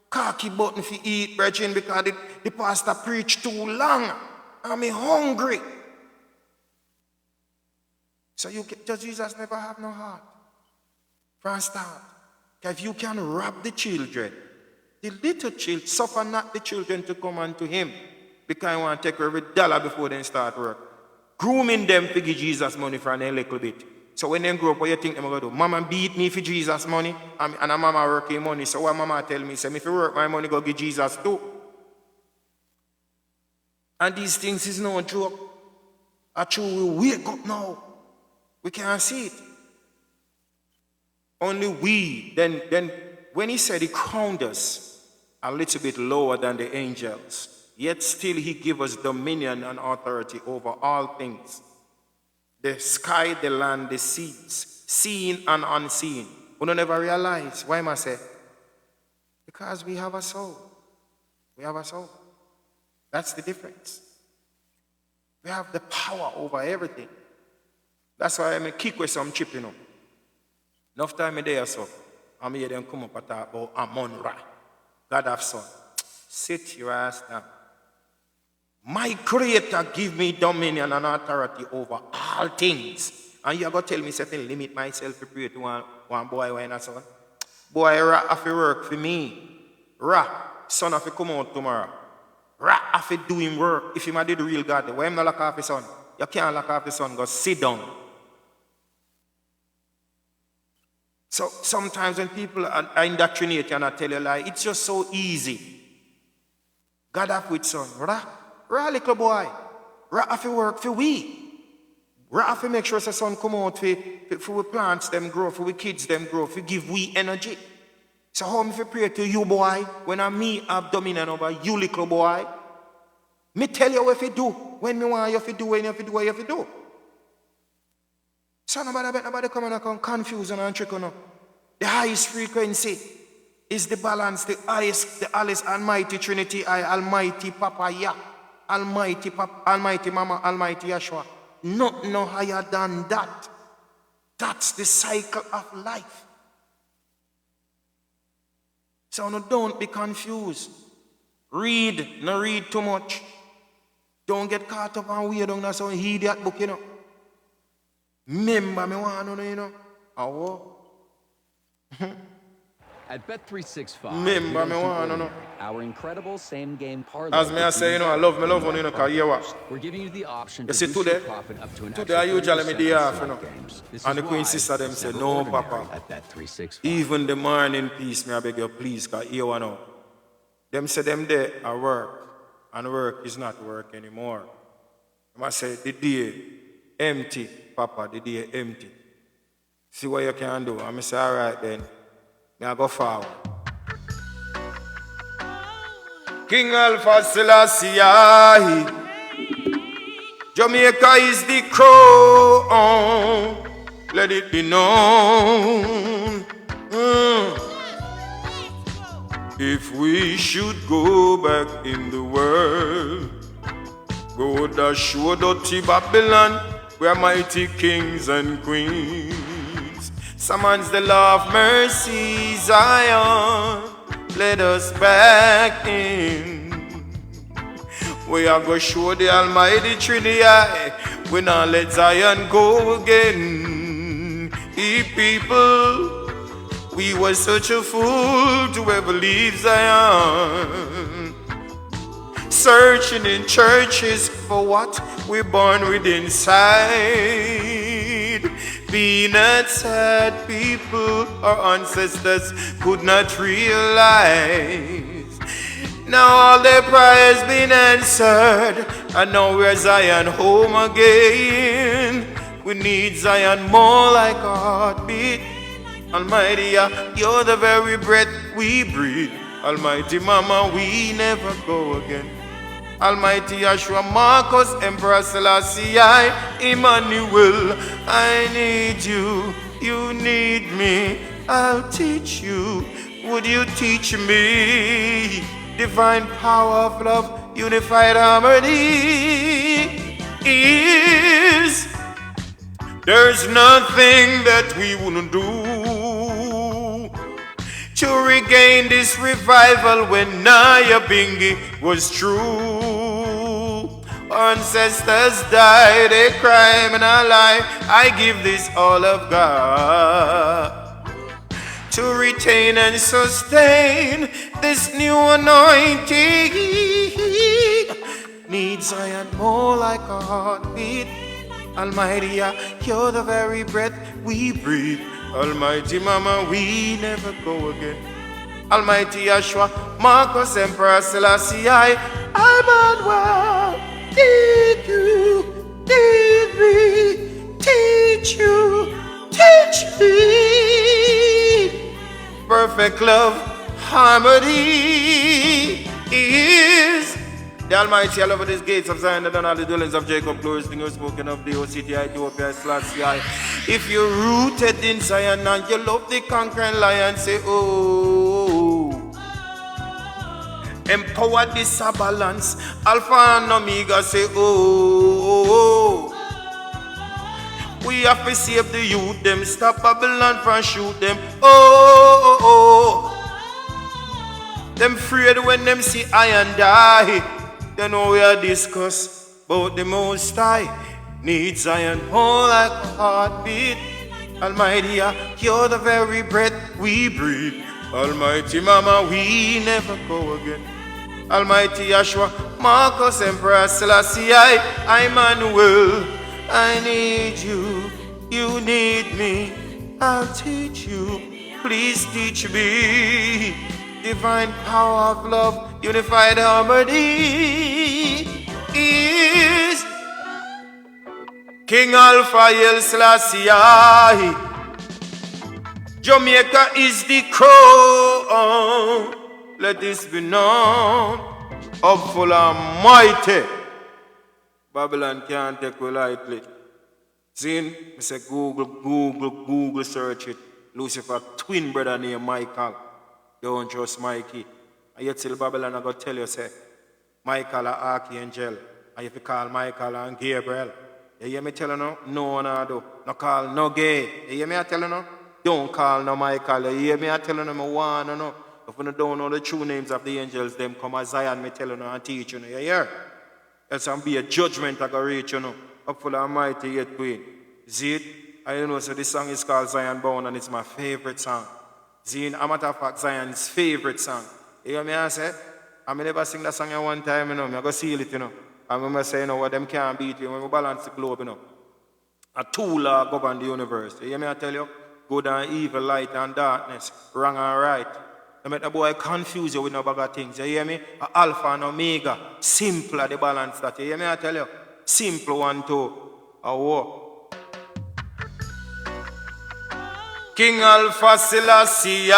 khaki button for eat, brethren, because the pastor preached too long. I'm hungry. So does Jesus never have no heart? From start. If you can rob the children, the little children, suffer not the children to come unto him. Because I want to take every dollar before they start work. grooming them to give Jesus money for a little bit. So when they grow up, what you think they're going to do? Mama beat me for Jesus money, and a mama working money. So what mama tell me, say, if you work my money, go give Jesus too. And these things is no joke. Actually, we wake up now. We can't see it. Only we. Then when he said he crowned us a little bit lower than the angels, yet still he gave us dominion and authority over all things. The sky, the land, the seas, seen and unseen. We don't ever realize. Why am I say? Because we have a soul. We have a soul. That's the difference. We have the power over everything. That's why I'm a kick with some chip, you know. Enough time there, so I'm here them come up and talk about Amon-Ra. God have son. Sit your ass down. My creator give me dominion and authority over all things. And you're going to tell me something, limit myself to pray to one boy when I son. Boy, Ra have to work for me. Ra, son have to come out tomorrow. Ra have to do him work. If him did the real God, why him not lock off his son? You can't lock off his son, go sit down. So sometimes when people are indoctrinated and I tell you a lie, it's just so easy. God have with son. Ra little boy. Ra have to work for we. Ra have to make sure the son come out for we plants them grow, for we kids them grow, for give we energy. So how me pray to you boy, when I me have dominion over you little boy? Me tell you what you do, when me want you to do, when you have to do what you have to do. So nobody come and confuse and trick on. The highest frequency is the balance, the highest, the Alice Almighty Trinity, Almighty Papa Yah, Almighty Papa, Almighty Mama, Almighty Yeshua. Not no higher than that. That's the cycle of life. So no, don't be confused. Read, no read too much. Don't get caught up and weird on that some idiot book, you know. Remember me want to know, you know. Oh. At Bet365, Remember me want to know. Our incredible same-game parlay. As me I say, you know, I love one, you know, because you what? We're giving you the option You to see, boost today, your profit up to an I usually me day off, you know. This And is the queen why sister them it's say, never no, ordinary Papa. At Bet365. Even the morning peace, me I beg you, please, because you know. Them say them there at work, and work is not work anymore. I say, the day empty, Papa, the day empty. See what you can do. I say, all right then. Now go forward. King Alpha Selassie, Jamaica is the crown. Let it be known. If we should go back in the world, go to show dirty Babylon, where mighty kings and queens. Summons the law of mercy, Zion. Let us back in. We are going to show the Almighty Trinity. We not let Zion go again. People, we were such a fool to ever leave Zion. Searching in churches for what we're born with inside. Being that sad people, our ancestors could not realize. Now all their prayers been answered, and now we're Zion home again. We need Zion more like a heartbeat. Almighty, you're the very breath we breathe. Almighty Mama, we never go again. Almighty Yeshua, Marcus, Emperor Selassie, Emmanuel, I need you, you need me, I'll teach you, would you teach me? Divine power of love, unified harmony is. There's nothing that we wouldn't do to regain this revival when Naya Bingi was true. Ancestors died a crime and a lie. I give this all of God to retain and sustain this new anointing. Needs Zion more like a heartbeat. Almighty, you're the very breath we breathe. Almighty Mama, we never go again. Almighty Yeshua, Marcus Emperor Selassie, Emmanuel, need you, need me, teach you, teach me. Perfect love, harmony is the Almighty. I love these gates of Zion, and all the dwellings of Jacob. Glorious thing you're spoken of the OCTI, Ethiopia, Selassie. If you're rooted in Zion and you love the conquering lion, say, oh. Empower this balance. Alpha and Omega, say, oh. We have to save the youth, them. Stop Babylon from shoot them. Oh. Them afraid when them see iron die. They know we are discuss about the Most High. Need Zion more like a heartbeat. Almighty, you're the very breath we breathe. Almighty Mama, we never go again. Almighty Yeshua, Marcus Emperor Selassie, Emmanuel, I need you, you need me, I'll teach you, please teach me. Divine power of love, unified harmony is King Alpha El Selassie. Jamaica is the crown. Let this be known. Upful and mighty. Babylon can't take we lightly. See, I say Google search it. Lucifer twin brother named Michael. Don't trust Mikey. And yet till Babylon I go tell you, say, Michael an archangel. And if you call Michael and Gabriel. You hear me tell you no? No, no, do. No call no gay. You hear me I tell you no? Don't call no Michael. You hear me I tell you no? I want to know. If you don't know the true names of the angels, them come as Zion, me tell you no and teach you. You hear? Else I'm be a judgment I go reach you. Up full of mighty yet queen. See it? I know so this song is called Zion Bound and it's my favorite song. See, a matter of fact, Zion's favorite song. You hear me I say? I never sing that song at one time, I go seal it, I remember saying, what them can't beat you when we balance the globe, A tool govern the universe. You hear me I tell you? Good and evil, light and darkness, wrong and right. I make the boy confuse you with no bag of things. You hear me? A alpha and omega. Simple the balance that. You hear me I tell you? Simple 1, 2. A war. King Alpha Selassie,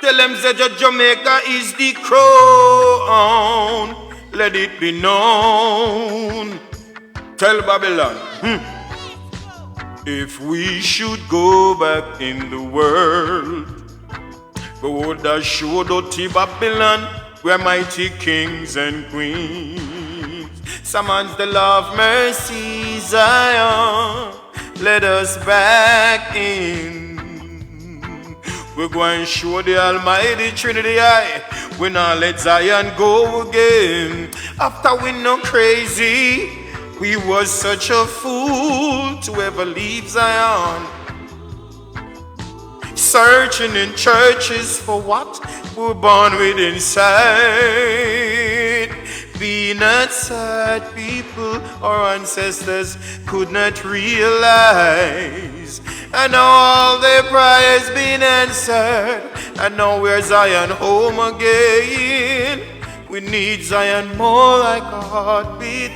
tell them that Jamaica is the crown. Let it be known. Tell Babylon, if we should go back in the world, we would have showed to Babylon, we're mighty kings and queens. Summons the love, mercy, Zion. Let us back in. We're going to show the Almighty Trinity we not let Zion go again. After we know crazy, we was such a fool to ever leave Zion. Searching in churches for what we were born with inside. Be not sad, people, our ancestors could not realize. And now all their prayers been answered. And now we're Zion home again. We need Zion more like a heartbeat.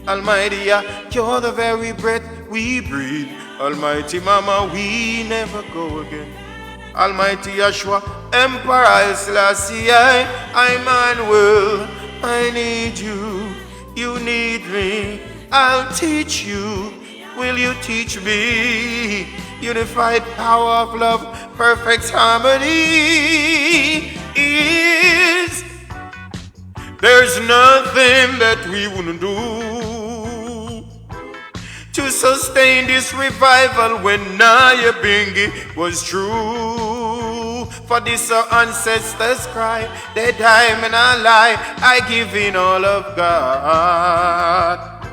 Almighty, you're the very breath we breathe. Almighty Mama, we never go again. Almighty Yeshua, Emperor Selassie, Emmanuel, I need you, you need me, I'll teach you, will you teach me? Unified power of love, perfect harmony is. There's nothing that we wouldn't do to sustain this revival when Naya Bingi was true. For this our ancestors cry, they die and I lie, I give in all of God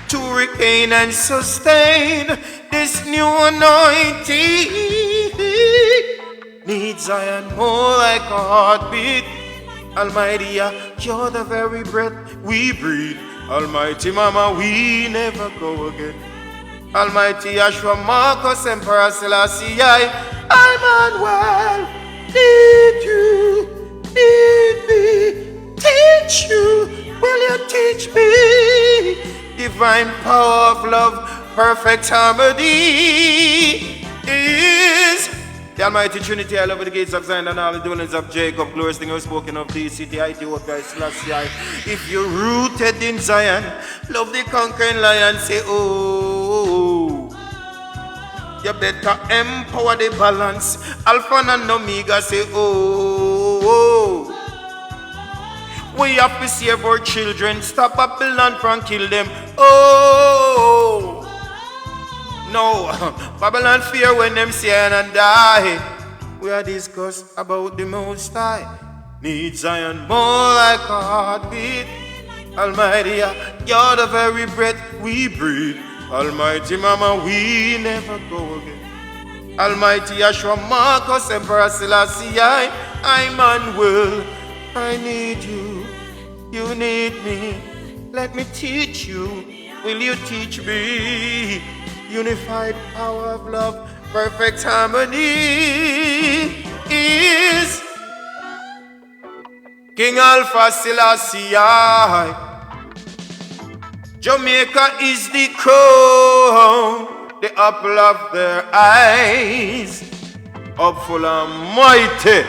to regain and sustain this new anointing. Need Zion more like a heartbeat. Almighty, you're the very breath we breathe. Almighty Mama, we never go again. Almighty Yahshua, Marcus, Emperor Selassie, Emmanuel, need you, need me, teach you, will you teach me? Divine power of love, perfect harmony is the Almighty Trinity. I love the gates of Zion and all the dwellings of Jacob. Glorious thing I've spoken of thee, city, Selassie. If you're rooted in Zion, love the conquering lion, say, oh. You better empower the balance. Alpha and Omega, say, oh. We have to save our children. Stop Babylon from kill them. Oh. No, Babylon fear when them see and die. We are discuss about the Most High. Need Zion more like a heartbeat. Almighty, you're the very breath we breathe. Almighty Mama, we never go again. Almighty Yahshua, Marcus, Emperor Selassie, Emmanuel, I need you, you need me. Let me teach you, will you teach me? Unified power of love, perfect harmony is King Alpha Selassie. Jamaica is the crown, the apple of their eyes, hopeful and mighty.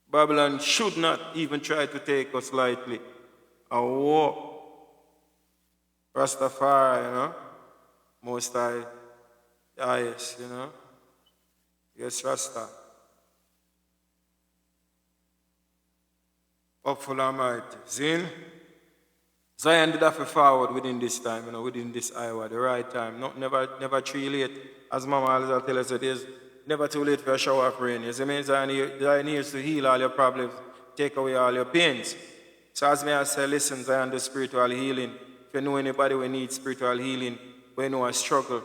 Babylon should not even try to take us lightly. A war. Rastafari, you know. Most High, yes, you know. Yes, Rasta. Hopeful and mighty. Zin. Zion did have to forward within this time, you know, within this hour, the right time. Not never too late. As Mama always tell us, it is never too late for a shower of rain. You see me? Zion needs to heal all your problems, take away all your pains. So as me I say, listen, Zion, the spiritual healing. If you know anybody who needs spiritual healing, when you know a struggle,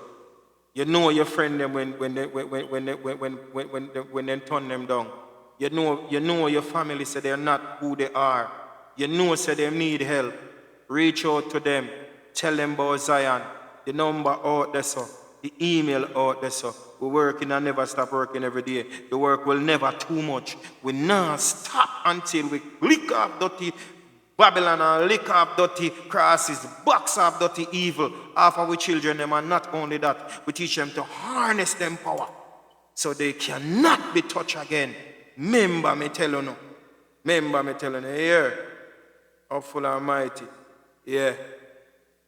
you know your friend them when they turn them down. You know your family say they're not who they are. You know say they need help. Reach out to them. Tell them about Zion. The number out there, so. The email out there, so. We're working and never stop working every day. The work will never too much. We not stop until we lick up dirty Babylon and lick up dirty crosses, box up dirty evil. Half of our children, them, and not only that, we teach them to harness them power so they cannot be touched again. Remember me telling you. Remember me telling you. Here, hopeful and mighty. Yeah.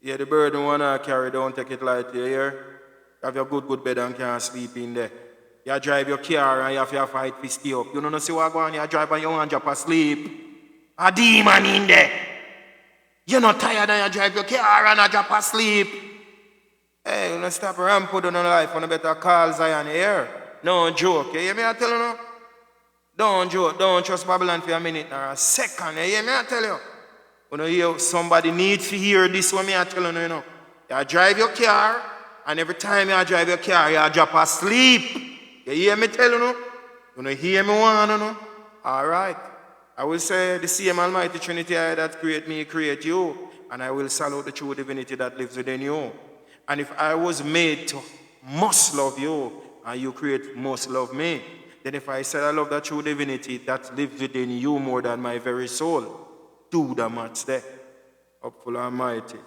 Yeah, the burden one I carry, don't take it lightly. You hear? Have your good bed and can't sleep in there. You drive your car and you have to fight to stay up. You don't see what going on, you drive and you want to drop asleep. A demon in there. You're not tired and you drive your car and you drop asleep. Hey, you don't stop ramping on life on a better call Zion here. No joke, you hear me I tell you now? Don't joke, don't trust Babylon for a minute or a second, you hear me I tell you? When you hear somebody needs to hear this one, me I tell you now. You drive your car and every time you drive your car, you drop asleep. You hear me tell you now? You don't hear me want to know? Alright. I will say the same Almighty Trinity that create me, create you. And I will salute the true divinity that lives within you. And if I was made to must love you, and you must love me, then if I said I love the true divinity that lives within you more than my very soul, do the maths there. Hopeful and mighty.